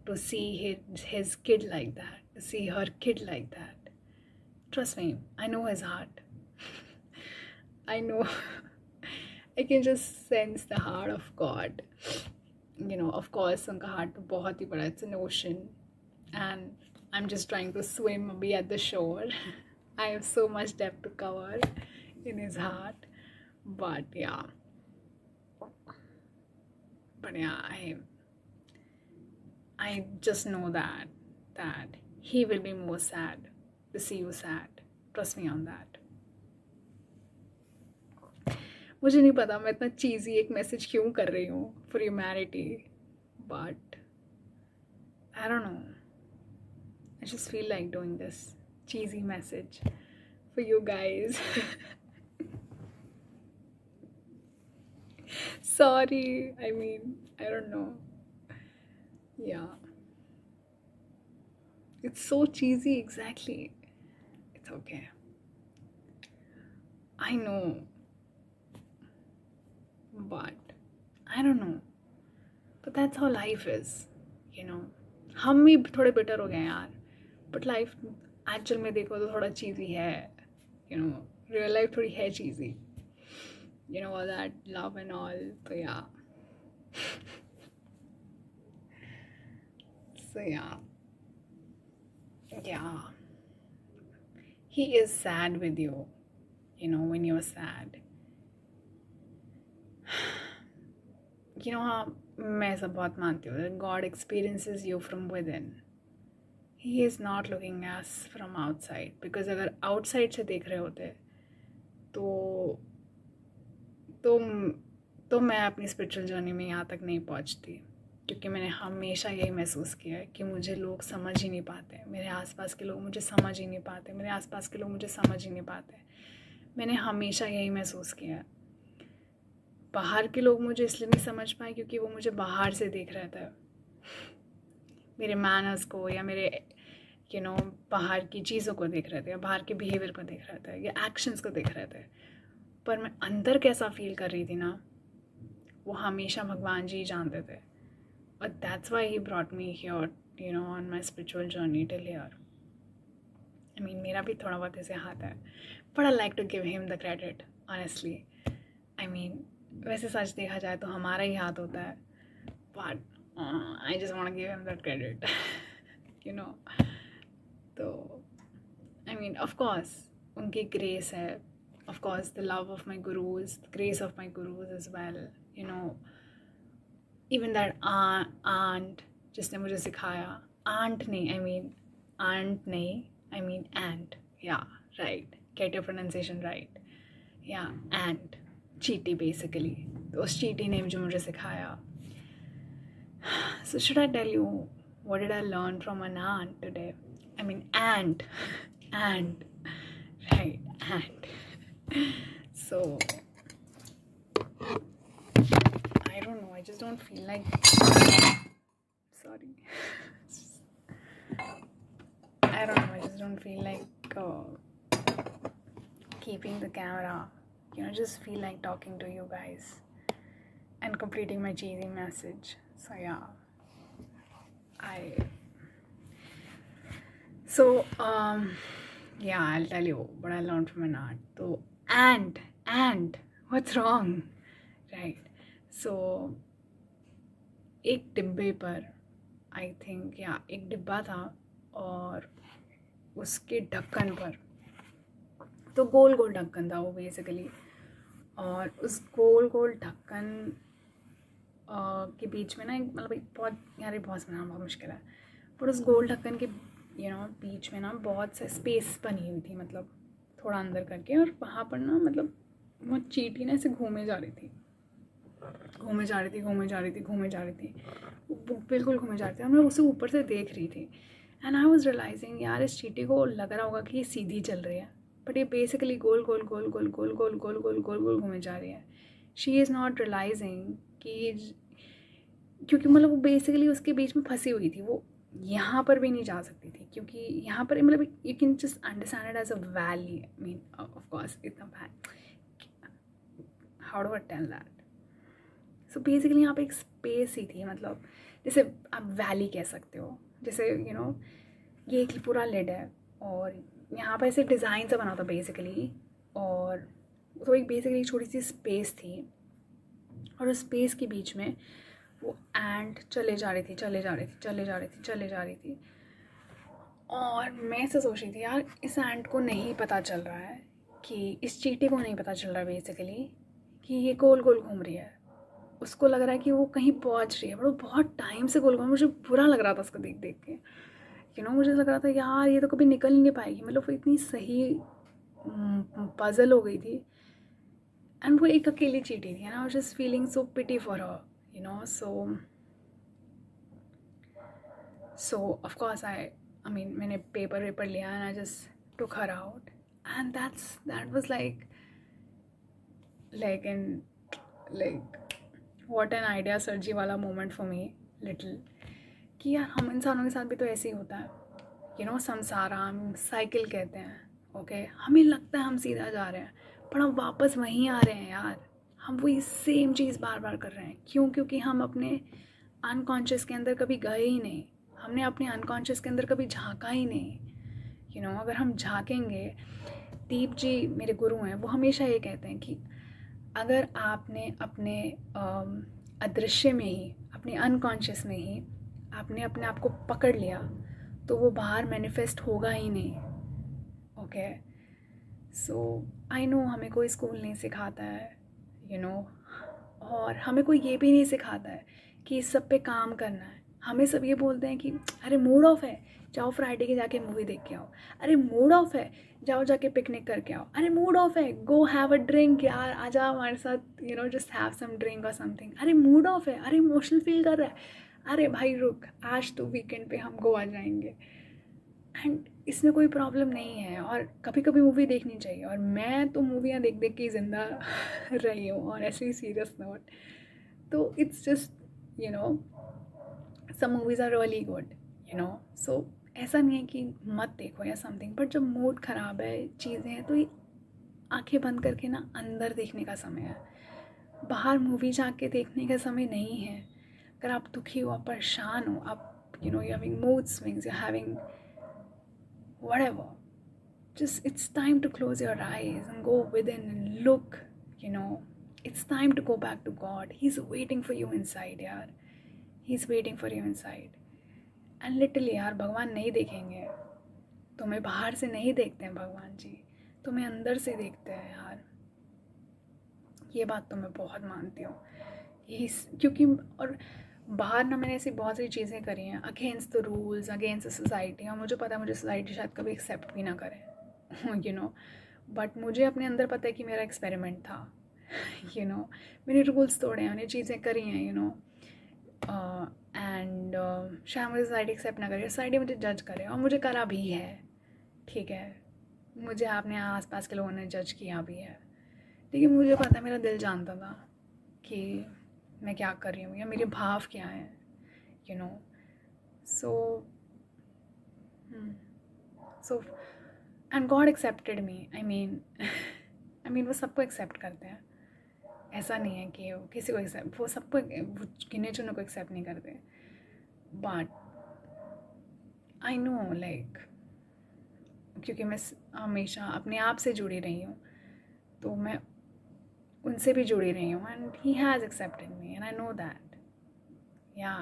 to see his kid like that, to see her kid like that. Trust me, I know his heart. I know. I can just sense the heart of God. Of course, unka heart to bahut hi bada, it's an ocean, and I'm just trying to swim abhi at the shore. I have so much depth to cover in his heart, but yeah, I just know that he will be more sad to see you sad. Trust me on that. मुझे नहीं पता मैं इतना चीज़ी एक message क्यों कर रही हूँ for humanity, but I don't no, I just feel like doing this cheesy message for you guys. Sorry, I mean, I don't know. Yeah. It's so cheesy, exactly. It's okay. I know. But I don't know. But that's how life is, हम भी थोड़े bitter हो गए यार, but life actual में देखो तो थोड़ा चीज़ी है, रियल लाइफ थोड़ी है चीज़ी, all that love and all. So yeah. Yeah, he is sad with you, when you're sad. हाँ, मैं सब बहुत मानती हूँ, God experiences you from within. He is not looking us from outside, because अगर outside से देख रहे होते तो मैं अपनी स्पिरिचुअल जर्नी में यहाँ तक नहीं पहुँचती, क्योंकि मैंने हमेशा यही महसूस किया है कि मुझे लोग समझ ही नहीं पाते, मेरे आसपास के लोग मुझे समझ ही नहीं पाते, मेरे आसपास के लोग मुझे समझ ही नहीं पाते. मैंने हमेशा यही महसूस किया है. बाहर के लोग मुझे इसलिए नहीं समझ पाए क्योंकि वो मुझे बाहर से देख रहे थे, मेरे मैनर्स को, या मेरे बाहर की चीज़ों को देख रहे थे, या बाहर के बिहेवियर को देख रहे थे, या एक्शंस को देख रहे थे. पर मैं अंदर कैसा फील कर रही थी ना, वो हमेशा भगवान जी जानते थे. और that's why he brought me here, on my spiritual journey till here. I mean, मेरा भी थोड़ा बहुत ऐसे हाथ है, but I like to give him the credit, honestly. I mean, वैसे सच देखा जाए तो हमारा ही हाथ होता है, but I just want to give him that credit. तो आई मीन, ऑफ कोर्स उनकी ग्रेस है, of course the love of my gurus, the grace of my gurus as well. Even that aunt जिसने मुझे सिखाया, आंट नहीं, I mean ant, yeah right, get your pronunciation right, yeah ant, चीटी basically. तो उस चीटी ने जो मुझे सिखाया. So should I tell you what did I learn from an ant today? I mean, ant, right, ant. So I don't know, I just don't feel like, sorry, I don't know, I just don't feel like keeping the camera, just feel like talking to you guys and completing my cheesy message. So yeah, yeah, I'll tell you what I learned from an art. So ant, what's wrong, right? So एक डिब्बे पर, I think, या एक डिब्बा था, और उसके ढक्कन पर, तो गोल गोल ढक्कन था वो बेसिकली, और उस गोल गोल ढक्कन के बीच में ना, मतलब बहुत यार, बहुत बनाना बहुत मुश्किल है, पर उस गोल ढक्कन के बीच में ना बहुत सा स्पेस बनी हुई थी, मतलब थोड़ा अंदर करके, और वहाँ पर ना, मतलब वो चींटी ना ऐसे घूमे जा रही थी, बिल्कुल घूमे जा रही थी, और मैं उसे ऊपर से देख रही थी. एंड आई वॉज रियलाइजिंग, यार इस चींटी को लग रहा होगा कि ये सीधी चल रही है, बट ये बेसिकली गोल गोल गोल गोल गोल गोल गोल गोल गोल गोल घूमे जा रही है. शी इज़ नॉट रियलाइजिंग कि, क्योंकि मतलब वो बेसिकली उसके बीच में फंसी हुई थी, वो यहाँ पर भी नहीं जा सकती थी, क्योंकि यहाँ पर मतलब you can just understand it as a valley. I mean, of course इतना how do I tell that. So basically यहाँ पे एक स्पेस ही थी, मतलब जैसे आप वैली कह सकते हो, जैसे ये एक पूरा लिड है और यहाँ पर ऐसे डिज़ाइन सा बना था बेसिकली, और तो एक बेसिकली छोटी सी स्पेस थी, और उस स्पेस के बीच में वो एंट चले जा रही थी। और मैं ऐसे सोच रही थी यार, इस एंट को नहीं पता चल रहा है कि इस चींटी को नहीं पता चल रहा बेसिकली कि ये गोल गोल घूम रही है। उसको लग रहा है कि वो कहीं पहुंच रही है, बट वो बहुत टाइम से गोल घूम, मुझे बुरा लग रहा था उसको देख देख के। मुझे लग रहा था यार ये तो कभी निकल नहीं पाएगी, मतलब वो इतनी सही पजल हो गई थी। एंड वो एक अकेली चींटी थी, ना, just feeling so pity for her, so of course I mean मैंने पेपर लिया and I just took her out, and that was like what an idea सर्जी वाला मोमेंट फॉर मी लिटिल, कि यार हम इंसानों के साथ भी तो ऐसे ही होता है, संसार, हम साइकिल कहते हैं, ओके। हमें लगता है हम सीधा जा रहे हैं, पर हम वापस वहीं आ रहे हैं यार। हम वही सेम चीज़ बार बार कर रहे हैं। क्यों? क्योंकि हम अपने अनकॉन्शियस के अंदर कभी गए ही नहीं, हमने अपने अनकॉन्शियस के अंदर कभी झांका ही नहीं। अगर हम झांकेंगे, दीप जी मेरे गुरु हैं, वो हमेशा ये कहते हैं कि अगर आपने अपने अदृश्य में ही, अपने अनकॉन्शियस में ही आपने अपने आप को पकड़ लिया, तो वो बाहर मैनिफेस्ट होगा ही नहीं, ओके। सो आई नो हमें कोई स्कूल नहीं सिखाता है, और हमें कोई ये भी नहीं सिखाता है कि इस सब पे काम करना है। हमें सब ये बोलते हैं कि अरे मूड ऑफ है, जाओ फ्राइडे के जाके मूवी देख के आओ। अरे मूड ऑफ है, जाओ जाके पिकनिक करके आओ। अरे मूड ऑफ है, गो हैव अ ड्रिंक यार, आ जाओ हमारे साथ, जस्ट हैव सम ड्रिंक और समथिंग। अरे मूड ऑफ है, अरे इमोशनल फील कर रहा है, अरे भाई रुक, आज तो वीकेंड पे हम गोवा जाएंगे। एंड इसमें कोई प्रॉब्लम नहीं है, और कभी कभी मूवी देखनी चाहिए। और मैं तो मूवियाँ देख देख के ज़िंदा रही हूँ, और ऐसे ही सीरियस नोट, तो it's just some movies are really good, so ऐसा नहीं है कि मत देखो या समथिंग, बट जब मूड ख़राब है, चीज़ें हैं, तो ये आंखें बंद करके ना अंदर देखने का समय है, बाहर मूवी जाके देखने का समय नहीं है। अगर आप दुखी हो, आप परेशान हो, आप you having mood swings, you having whatever, just it's time to close your eyes and go within and look. It's time to go back to God. He's waiting for you inside, yaar. He's waiting for you inside. And literally यार, भगवान नहीं देखेंगे तुम्हें, बाहर से नहीं देखते हैं भगवान जी, तुम्हें अंदर से देखते हैं यार। ये बात तो मैं बहुत मानती हूँ, यही क्योंकि और बाहर ना मैंने ऐसी बहुत सारी चीज़ें करी हैं against the rules, against the society, और मुझे पता है मुझे सोसाइटी शायद कभी एक्सेप्ट भी ना करे, बट मुझे अपने अंदर पता है कि मेरा एक्सपेरिमेंट था, मैंने रूल्स तोड़े हैं, मैंने चीज़ें करी हैं, एंड शायद मुझे सोसाइटी एक्सेप्ट ना करे, सोसाइटी मुझे जज करे, और मुझे करा भी है, ठीक है, मुझे अपने आसपास के लोगों ने जज किया भी है, लेकिन मुझे पता है, मेरा दिल जानता था कि मैं क्या कर रही हूँ या मेरे भाव क्या हैं, so and God accepted me. I mean वो सबको एक्सेप्ट करते हैं, ऐसा नहीं है कि वो किसी को एक्सेप्ट, वो सबको, वो गिने चुने को एक्सेप्ट नहीं करते, बट आई नो क्योंकि मैं हमेशा अपने आप से जुड़ी रही हूँ, तो मैं उनसे भी जुड़ी रही हूँ, and he has accepted me and I know that, या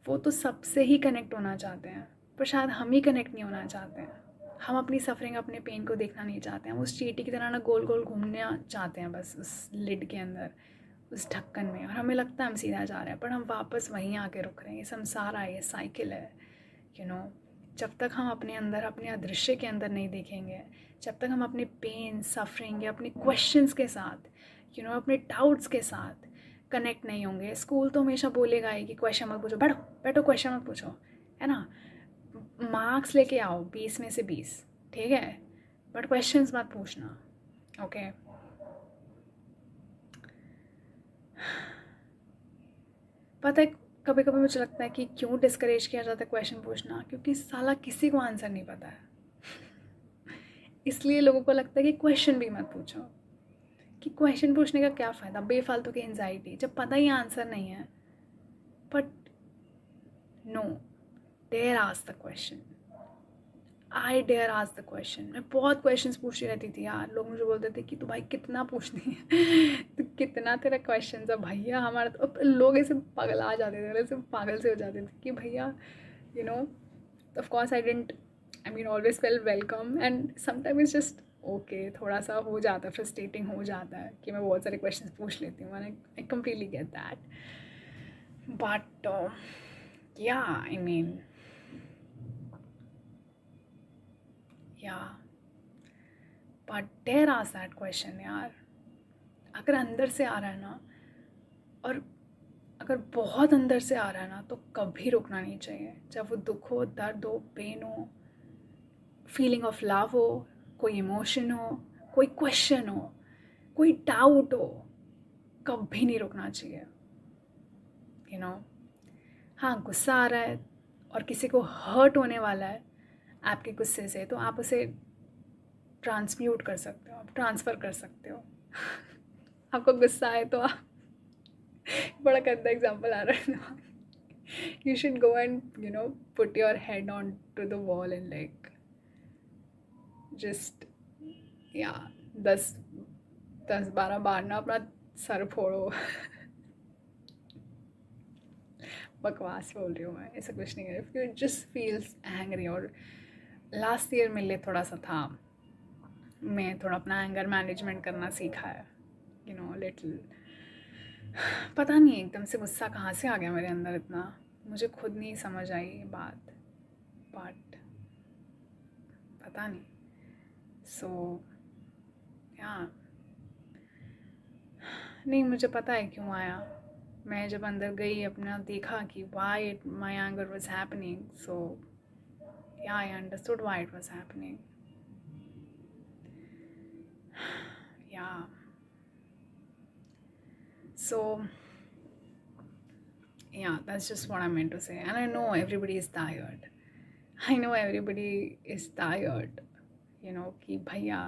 वो तो सबसे ही कनेक्ट होना चाहते हैं, पर शायद हम ही कनेक्ट नहीं होना चाहते हैं। हम अपनी सफरिंग, अपने पेन को देखना नहीं चाहते हैं, उस चींटी की तरह ना गोल गोल घूमना चाहते हैं बस उस लिड के अंदर, उस ढक्कन में, और हमें लगता है हम सीधा जा रहे हैं, पर हम वापस वहीं आके रुक रहे हैं। ये संसार है, ये साइकिल है, जब तक हम अपने अंदर, अपने अदृश्य के अंदर नहीं देखेंगे, जब तक हम अपने पेन, सफरिंग या अपने क्वेश्चंस के साथ, अपने डाउट्स के साथ कनेक्ट नहीं होंगे। स्कूल तो हमेशा बोलेगा ही कि क्वेश्चन मत पूछो, बैठो बैठो, क्वेश्चन मत पूछो, है ना, मार्क्स लेके आओ 20 में से 20, ठीक है, बट क्वेश्चंस मत पूछना, ओके। पता है, कभी कभी मुझे लगता है कि क्यों डिस्करेज किया जाता है क्वेश्चन पूछना, क्योंकि साला किसी को आंसर नहीं पता है, इसलिए लोगों को लगता है कि क्वेश्चन भी मत पूछो, कि क्वेश्चन पूछने का क्या फ़ायदा, बेफालतू की एंजाइटी जब पता ही आंसर नहीं है. But no, dare ask the question. I dare ask the question. मैं बहुत क्वेश्चंस पूछती रहती थी यार. लोग मुझे बोलते थे कि तू भाई कितना पूछती है तो कितना तेरा क्वेश्चन है भैया हमारा. तो लोग ऐसे पगला जाते थे, ऐसे पागल से हो जाते थे कि भैया you know. Of course I didn't, I mean always fail welcome and sometime it's just okay. थोड़ा सा हो जाता है, फ्रस्ट्रेटिंग हो जाता है कि मैं बहुत सारे क्वेश्चंस पूछ लेती हूँ. I completely get that. But yeah I mean yeah, but dare ask that question यार. अगर अंदर से आ रहा है ना, और अगर बहुत अंदर से आ रहा है ना, तो कभी रुकना नहीं चाहिए. चाहे वो दुख हो, दर्द हो, पेन हो, फीलिंग ऑफ लव हो, कोई इमोशन हो, कोई क्वेश्चन हो, कोई डाउट हो, कभी नहीं रुकना चाहिए. यू नो, हाँ गुस्सा आ रहा है और किसी को हर्ट होने वाला है आपके गुस्से से, तो आप उसे ट्रांसम्यूट कर सकते हो, आप ट्रांसफ़र कर सकते हो. आपको गुस्सा आए तो आप बड़ा गंदा एग्जांपल आ रहा है ना. You should go and you know put your head on to the wall and like just या 10-12 बार ना अपना सर फोड़ो. बकवास बोल रही हूँ मैं, ऐसा कुछ नहीं है. If you just feels angry. और लास्ट ईयर मेरे लिए थोड़ा सा था, मैं थोड़ा अपना एंगर मैनेजमेंट करना सीखा है. यू नो लिटिल, पता नहीं एकदम से गुस्सा कहाँ से आ गया मेरे अंदर इतना, मुझे खुद नहीं समझ आई ये बात. बट पता नहीं. सो या नहीं, मुझे पता है क्यों आया. मैं जब अंदर गई अपना देखा कि why my anger was happening. So yeah I understood why it was happening. Yeah. So, yeah, that's just what I meant to say. And I know everybody is tired. I know everybody is tired. You know, कि भैया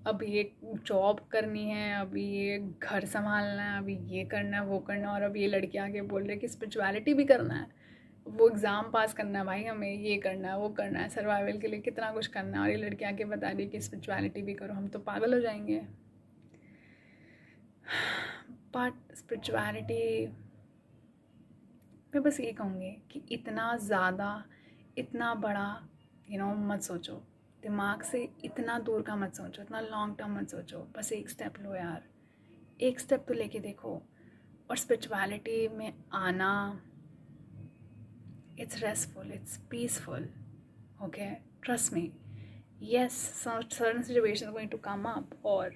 अब ये job करनी है, अभी ये घर संभालना है, अभी ये करना है, वो करना है, और अब ये लड़के आके बोल रहे कि स्पिरिचुअलिटी भी करना है, वो एग्ज़ाम पास करना है, भाई हमें ये करना है, वो करना है, सर्वाइवल के लिए कितना कुछ करना है, और ये लड़के आके बता रही कि स्पिरिचुअलिटी भी करो. हम तो पागल हो जाएंगे. बट स्पिरिचुअलिटी, मैं बस ये कहूँगी कि इतना ज़्यादा, इतना बड़ा मत सोचो. दिमाग से इतना दूर का मत सोचो, इतना लॉन्ग टर्म मत सोचो. बस एक स्टेप लो यार, एक स्टेप तो लेके देखो. और स्पिरिचुअलिटी में आना, it's restful, it's peaceful. Okay, trust me. Yes, certain situation going to come up. और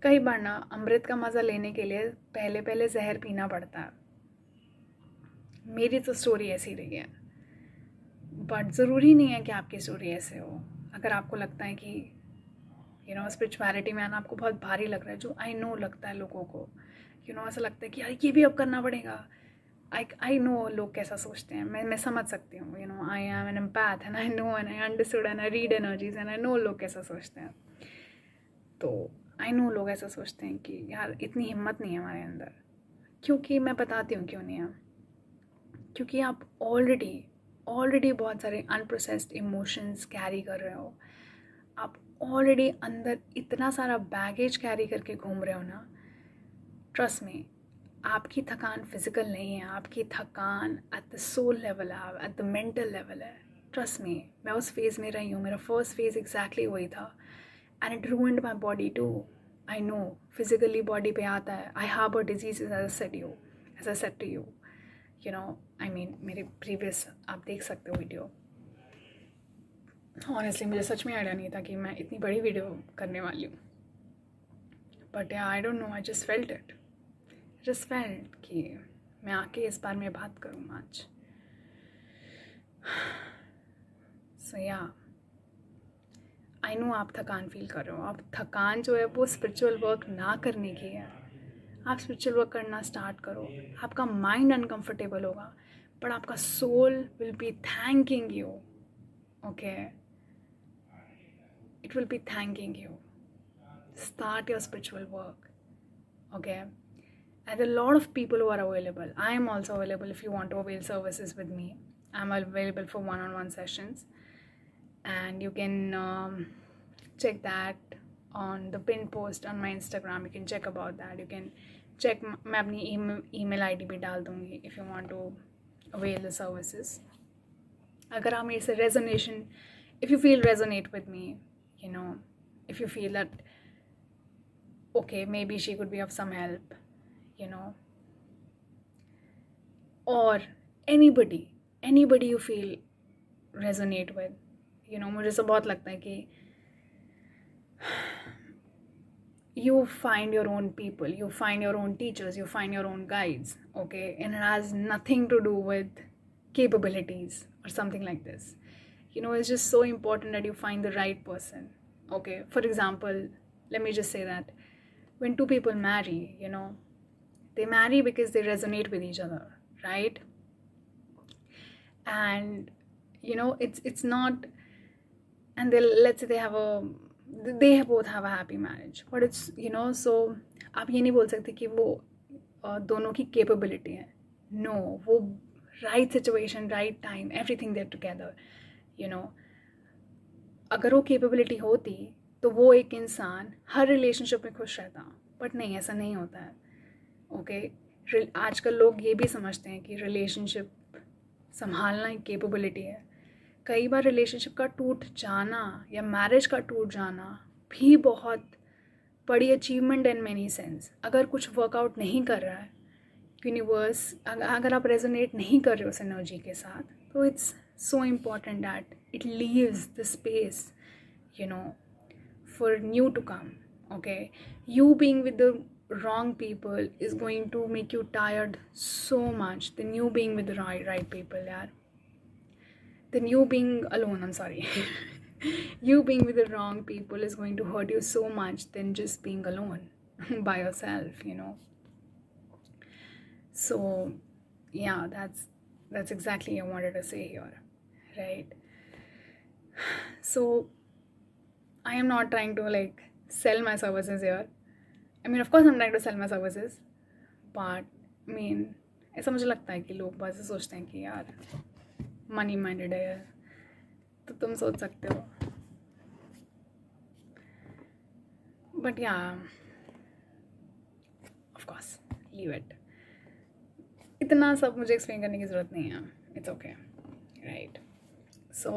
कई बार ना अमृत का मज़ा लेने के लिए पहले पहले जहर पीना पड़ता है. मेरी तो स्टोरी ऐसी रही है. बट ज़रूरी नहीं है कि आपकी स्टोरी ऐसे हो. अगर आपको लगता है कि स्पिरिचुअलिटी में आना आपको बहुत भारी लग रहा है, जो आई नो लगता है लोगों को, ऐसा लगता है कि यार ये भी अब करना पड़ेगा. आई नो लोग कैसा सोचते हैं, मैं समझ सकती हूँ. I am an empath and I know and I understood and I read energies and I know लोग कैसा सोचते हैं. तो आई नो लोग ऐसा सोचते हैं कि यार इतनी हिम्मत नहीं है हमारे अंदर. क्योंकि मैं बताती हूँ क्यों नहीं है. क्योंकि आप ऑलरेडी बहुत सारे अनप्रोसेस्ड इमोशंस कैरी कर रहे हो. आप ऑलरेडी अंदर इतना सारा बैगेज कैरी करके घूम रहे हो ना. ट्रस्ट मी, आपकी थकान फिजिकल नहीं है, आपकी थकान एट द सोल लेवल है, एट द मेंटल लेवल है. ट्रस्ट मी, मैं उस फेज़ में रही हूँ. मेरा फर्स्ट फेज़ एग्जैक्टली वही था. And it ruined my body too. I know physically body पे आता है. I harbour disease as I said to you. I mean मेरे प्रीवियस आप देख सकते हो वीडियो. ऑनेस्टली मुझे सच में आइडिया नहीं था कि मैं इतनी बड़ी वीडियो करने वाली हूँ. But I don't no, I just felt it. कि मैं आके इस बार में बात करूँ आज. सो या आई नो आप थकान फील कर रहे हो. आप थकान जो है वो स्पिरिचुअल वर्क ना करने की है. आप स्पिरिचुअल वर्क करना स्टार्ट करो. आपका माइंड अनकंफर्टेबल होगा, बट आपका soul will be thanking you. Okay, it will be thanking you. Start your spiritual work, okay? And a lot of people who are available. I am also available if you want to avail services with me. I'm available for one-on-one sessions, and you can check that on the pinned post on my Instagram. You can check about that. You can check. मैं अपनी email ID भी डाल दूँगी if you want to avail the services. अगर आप मेरे से resonation, if you feel resonate with me, you know, if you feel that okay, maybe she could be of some help, you know, or anybody you feel resonate with, you know, मुझे सब बहुत लगता है कि you find your own people, you find your own teachers, you find your own guides, okay? And it has nothing to do with capabilities or something like this. You know, it's just so important that you find the right person, okay? For example, let me just say that when two people marry, you know, they marry because they resonate with each other, right? And, you know, it's not, and let's say they both have a happy marriage, but it's, you know, so आप ये नहीं बोल सकते कि वो दोनों की capability है. No, वो right situation, right time, everything they're together, you know. अगर वो capability होती तो वो एक इंसान हर relationship में खुश रहता, but नहीं, ऐसा नहीं होता है, okay? आजकल लोग ये भी समझते हैं कि relationship संभालना एक capability है. कई बार रिलेशनशिप का टूट जाना या मैरिज का टूट जाना भी बहुत बड़ी अचीवमेंट इन मैनी सेंस. अगर कुछ वर्कआउट नहीं कर रहा है, यूनिवर्स, अगर आप रेजोनेट नहीं कर रहे हो उस एनर्जी के साथ, तो it's so important that it leaves the space, you know, for new to come, okay? You being with the wrong people is going to make you tired so much than you being with the right people, yaar. Then you being alone, I'm sorry. You being with the wrong people is going to hurt you so much than just being alone by yourself, you know. So yeah, that's exactly what I wanted to say here, right? So I am not trying to like sell my services here. I mean, of course I'm trying to sell my services, but I mean, ऐसा मुझे लगता है कि लोग बस सोचते हैं कि यार मनी माइंडेड है, तो तुम सोच सकते हो, बट या ऑफ कोर्स लीव इट. इतना सब मुझे एक्सप्लेन करने की ज़रूरत नहीं है. It's okay, right? So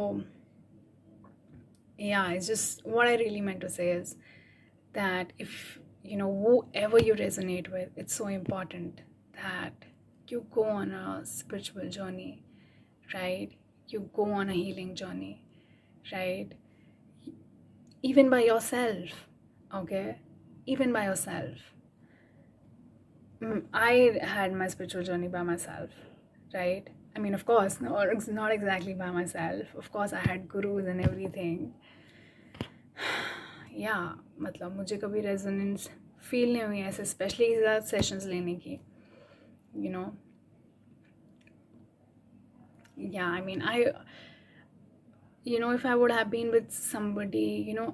yeah, it's just what I really meant to say is that if, you know, whoever you resonate with, it's so important that you go on a spiritual journey, right? You go on a healing journey, right? Even by yourself, okay? Even by yourself. I had my spiritual journey by myself, right? I mean, of course, not exactly by myself. Of course, I had gurus and everything. Yeah, मतलब मुझे कभी resonance feel नहीं हुई ऐसे, specially sessions लेने की, you know. Yeah, I mean, you know, if I would have been with somebody, you know,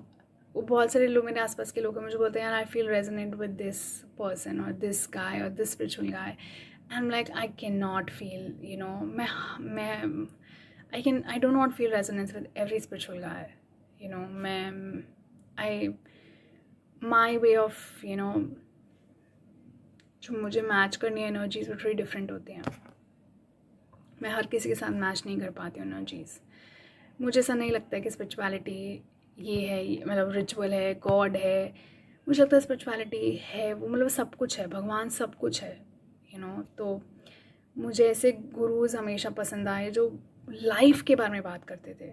बहुत सारे लोग मेरे आसपास के लोग मुझे बोलते हैं यार, I feel resonant with this person or this guy or this spiritual guy. I'm like, I cannot feel, you know, I do not feel resonance with every spiritual guy, you know. My way of, you know, जो मुझे match करनी energies वो थोड़ी different होती हैं. मैं हर किसी के साथ मैच नहीं कर पाती हूँ एनर्जीज. मुझे ऐसा नहीं लगता है कि स्पिरिचुअलिटी ये है, मतलब रिचुअल है, गॉड है. मुझे लगता है स्पिरिचुअलिटी है वो, मतलब सब कुछ है, भगवान सब कुछ है, यू नो. तो मुझे ऐसे गुरुज हमेशा पसंद आए जो लाइफ के बारे में बात करते थे,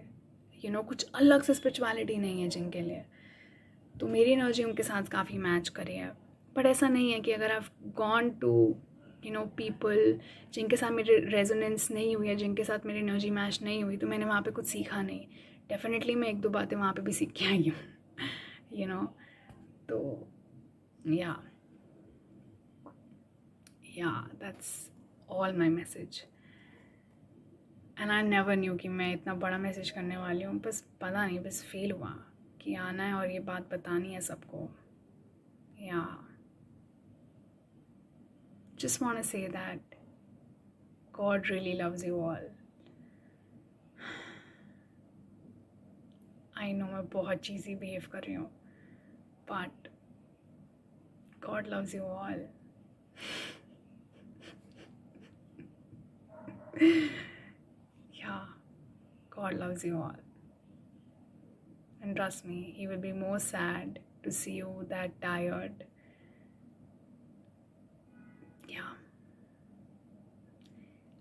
यू नो. कुछ अलग से स्पिरिचुअलिटी नहीं है जिनके लिए, तो मेरी एनर्जी उनके साथ काफ़ी मैच करी है. बट ऐसा नहीं है कि अगर I have gone to, you know, people जिनके साथ मेरी रेजोनेंस नहीं हुई है, जिनके साथ मेरी एनर्जी मैच नहीं हुई, तो मैंने वहाँ पे कुछ सीखा नहीं. डेफिनेटली मैं 1-2 बातें वहाँ पे भी सीख के आई हूँ, यू नो. तो या that's all my message. And I never knew कि मैं इतना बड़ा मैसेज करने वाली हूँ, बस पता नहीं, बस फील हुआ, कि आना है और ये बात बतानी है सबको. Yeah. Just want to say that God really loves you all. I know मैं बहुत cheesy behave कर रही हूँ, but God loves you all. Yeah, God loves you all. And trust me, He will be more sad to see you that tired. Yeah.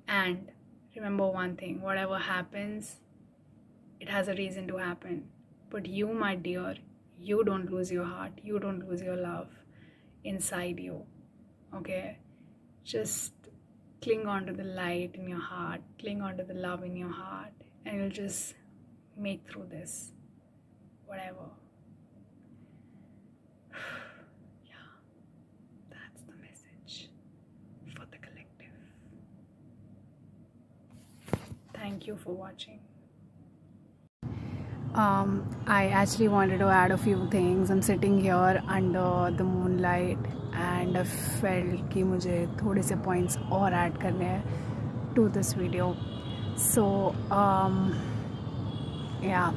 And remember one thing, whatever happens, it has a reason to happen. But you, my dear, you don't lose your heart. You don't lose your love inside you. Okay? Just cling on to the light in your heart. Cling on to the love in your heart. And you'll just make through this. Whatever. Yeah. That's the message for the collective. Thank you for watching. I actually wanted to add a few things. I'm sitting here under the moonlight and I felt कि मुझे थोड़े से points और add करने हैं to this video. So yeah.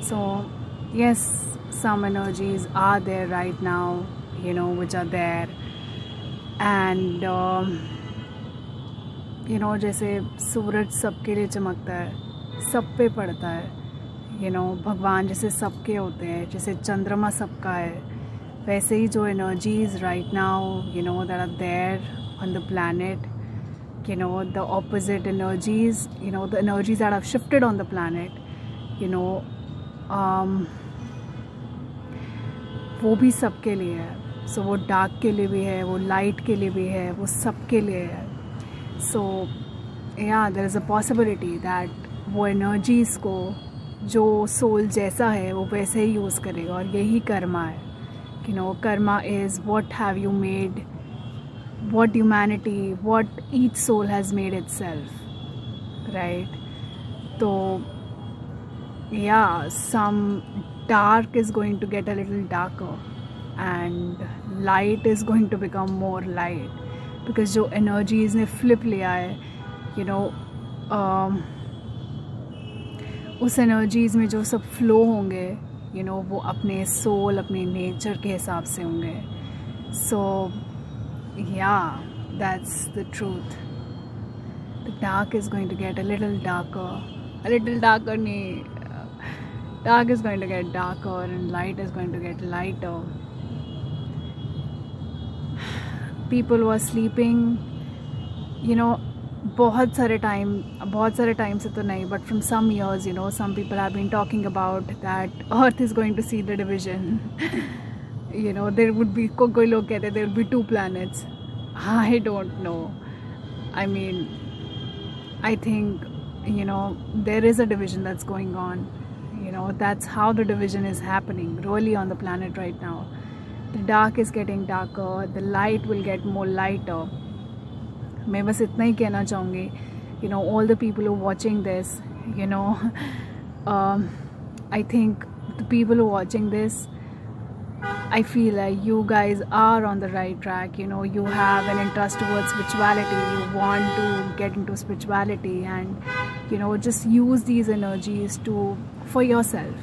So yes, some energies are there right now, you know, which are there, and you know, जैसे सूरज सबके लिए चमकता है, सब पे पड़ता है, you know, भगवान जैसे सबके होते हैं, जैसे चंद्रमा सबका है, वैसे ही जो energies right now, you know, that are there on the planet, you know, the opposite energies, you know, the energies that have shifted on the planet, you know, वो भी सबके लिए है. So वो डार्क के लिए भी है, वो लाइट के लिए भी है, वो सबके लिए है. So yeah, there is a possibility that वो एनर्जीज़ को जो सोल जैसा है वो वैसे ही यूज़ करेगा, और यही कर्मा है. You know, karma is what have you made, what humanity, what each soul has made itself, right? So yeah, some dark is going to get a little darker and light is going to become more light, because जो energies ने flip लिया है, you know, उस energies में जो सब flow होंगे, you know, वो अपने soul, अपने nature के हिसाब से होंगे. So yeah, that's the truth. The dark is going to get a little darker नहीं, dark is going to get darker and light is going to get lighter. People were sleeping, you know, बहुत सारे time से तो नहीं, but from some years, you know, some people have been talking about that Earth is going to see the division. You know, there would be, कोई लोग कहते there would be 2 planets. I don't know. I mean, I think, you know, there is a division that's going on. You know, that's how the division is happening really on the planet right now. The dark is getting darker, the light will get more lighter. मैं बस इतना ही कहना चाहूँगी, you know, all the people who are watching this, you know, I think the people who are watching this, I feel like you guys are on the right track. You know, you have an interest towards spirituality, you want to get into spirituality, and you know, just use these energies for yourself.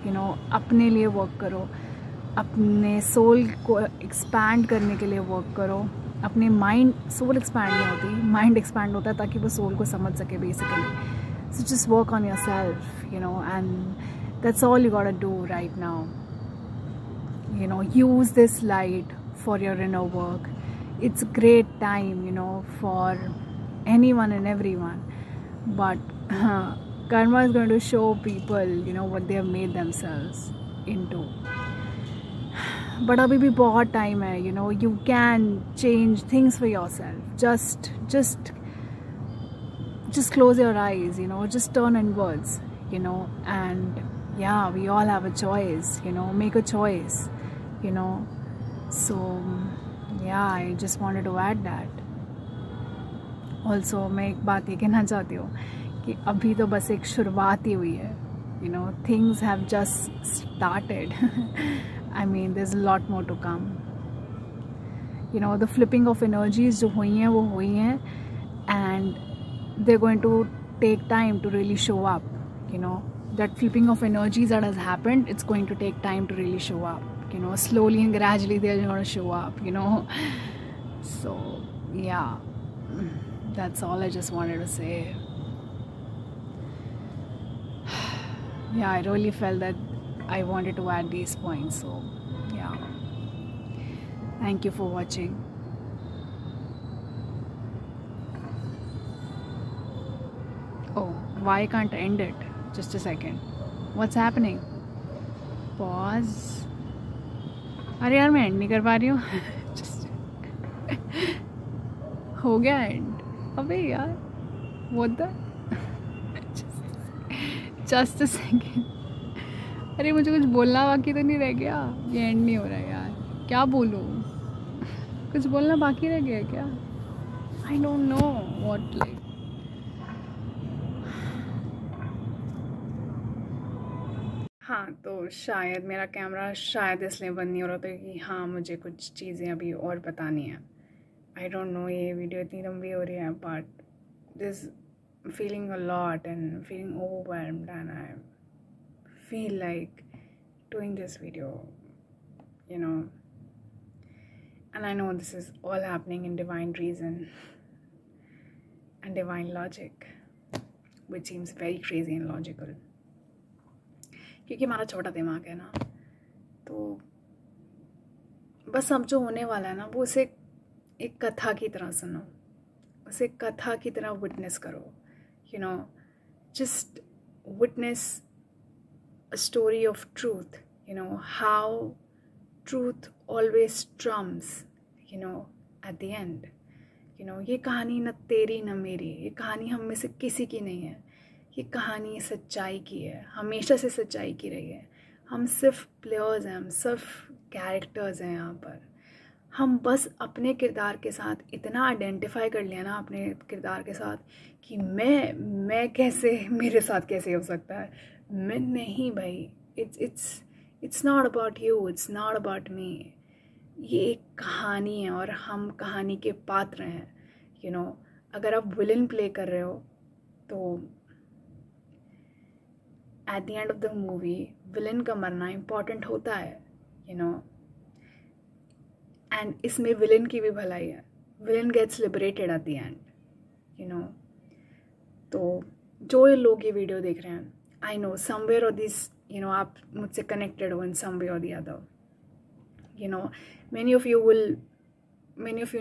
You know, अपने लिए work करो, अपने soul को expand करने के लिए work करो. अपने माइंड, सोल एक्सपैंड नहीं होती, माइंड एक्सपैंड होता है ताकि वो सोल को समझ सके basically. So just work on your self, you know, and that's all you got to do right now. You know, use this light for your inner work. It's a great time, you know, for anyone and everyone, but karma is going to show people, you know, what they have made themselves into. But abhi bhi bahut time hai, you know, you can change things for yourself. Just close your eyes, you know, just turn inwards, you know, and yeah, we all have a choice, you know, make a choice, you know. So yeah, I just wanted to add that. Also मैं एक बात ये कहना चाहती हूँ कि अभी तो बस एक शुरुआत ही हुई है, You know, things have just started. I mean, there's a lot more to come. You know, the flipping of energies जो हुई हैं वो हुई हैं, and they're going to take time to really show up. You know, that flipping of energies that has happened, it's going to take time to really show up. You know, slowly and gradually they're going to show up, you know. So yeah, that's all I just wanted to say. Yeah, I really felt that I wanted to add these points. So yeah, thank you for watching. Oh, why can't I end it? Just a second. What's happening? Pause. अरे यार मैं and नहीं कर पा रही हूँ. हो गया एंड. अबे यार, what the? Just a second. अरे मुझे कुछ बोलना बाकी तो नहीं रह गया? ये एंड नहीं हो रहा है यार. क्या बोलूँ? कुछ बोलना बाकी रह गया क्या? I don't know what like. हाँ, तो शायद मेरा कैमरा शायद इसलिए बंद नहीं हो रहा था कि हाँ मुझे कुछ चीज़ें अभी और बतानी है. आई डोंट नो ये वीडियो इतनी लंबी हो रही है, but this feeling a lot and feeling overwhelmed and I feel like doing this video, you know, and I know this is all happening in divine reason and divine logic, which seems very crazy and logical. क्योंकि हमारा छोटा दिमाग है ना, तो बस अब जो होने वाला है ना वो उसे एक कथा की तरह सुनो, उसे कथा की तरह विटनेस करो. You know, just witness a story of truth. You know how truth always Trump's, you know, eight the end. You no, ये कहानी न तेरी न मेरी, ये कहानी हम में से किसी की नहीं है. ये कहानी सच्चाई की है, हमेशा से सच्चाई की रही है. हम सिर्फ प्लेयर्स हैं, हम सिर्फ कैरेक्टर्स हैं यहाँ पर. हम बस अपने किरदार के साथ इतना आइडेंटिफाई कर लिया ना, अपने किरदार के साथ, कि मैं कैसे, मेरे साथ कैसे हो सकता है. मैं नहीं भाई. It's not about you, it's not about me. ये एक कहानी है और हम कहानी के पात्र हैं. यू नो, अगर आप विलन प्ले कर रहे हो तो at the end of the movie villain का मरना इम्पॉर्टेंट होता है. यू नो, एंड इसमें विलन की भी भलाई है. Villain gets liberated at the end. You know, तो जो लोग ये वीडियो देख रहे हैं, आई नो समवेयर और दिस, यू नो, आप मुझसे कनेक्टेड हो इन सम वे और the other. You know, many of you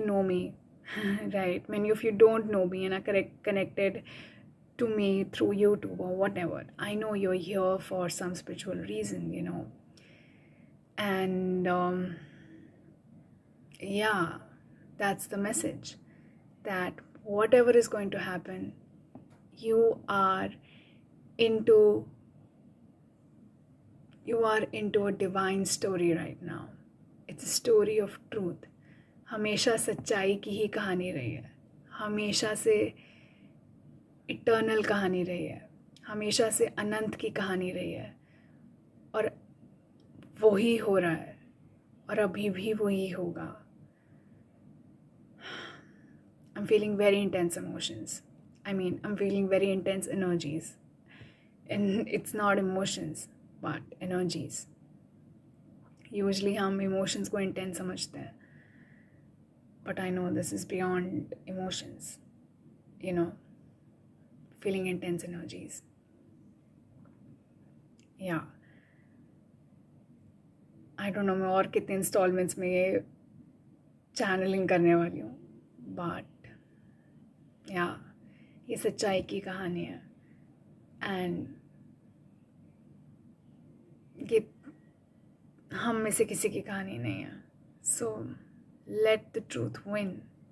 know me, right? Many of you don't know me and are connected to me through YouTube or whatever. I know you're here for some spiritual reason, you know. And yeah, that's the message, that whatever is going to happen, you are into a divine story right now. It's a story of truth. हमेशा सच्चाई की ही कहानी रही है, हमेशा से eternal कहानी रही है, हमेशा से अनंत की कहानी रही है, और वही हो रहा है और अभी भी वही होगा. I'm feeling very intense emotions. I'm feeling very intense energies. And it's not emotions, but energies. Usually हम इमोशंस को इंटेंस समझते हैं, but I know this is beyond emotions. You know, feeling intense energies. या आई don't no मैं और कितने installments में ये चैनलिंग करने वाली हूँ, बट या ये सच्चाई की कहानी है. एंड ये हम में से किसी की कहानी नहीं है. So let the truth win.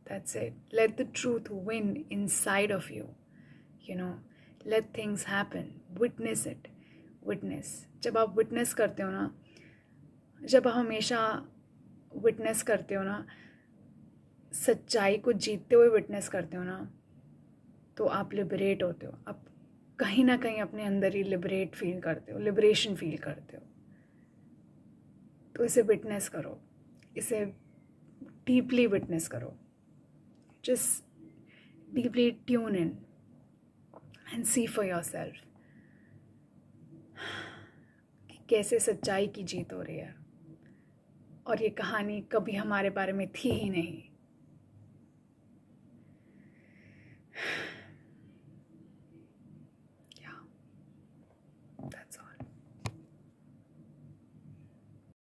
That's it. Let the truth win inside of you. You know, let things happen. Witness it. Witness. जब आप विटनेस करते हो ना, जब आप हमेशा विटनेस करते हो ना, सच्चाई को जीतते हुए विटनेस करते हो ना, तो आप लिबरेट होते हो. आप कहीं ना कहीं अपने अंदर ही लिबरेशन फील करते हो। तो इसे विटनेस करो, इसे डीपली विटनेस करो। Just deeply tune in and see for yourself कि कैसे सच्चाई की जीत हो रही है। और ये कहानी कभी हमारे बारे में थी ही नहीं।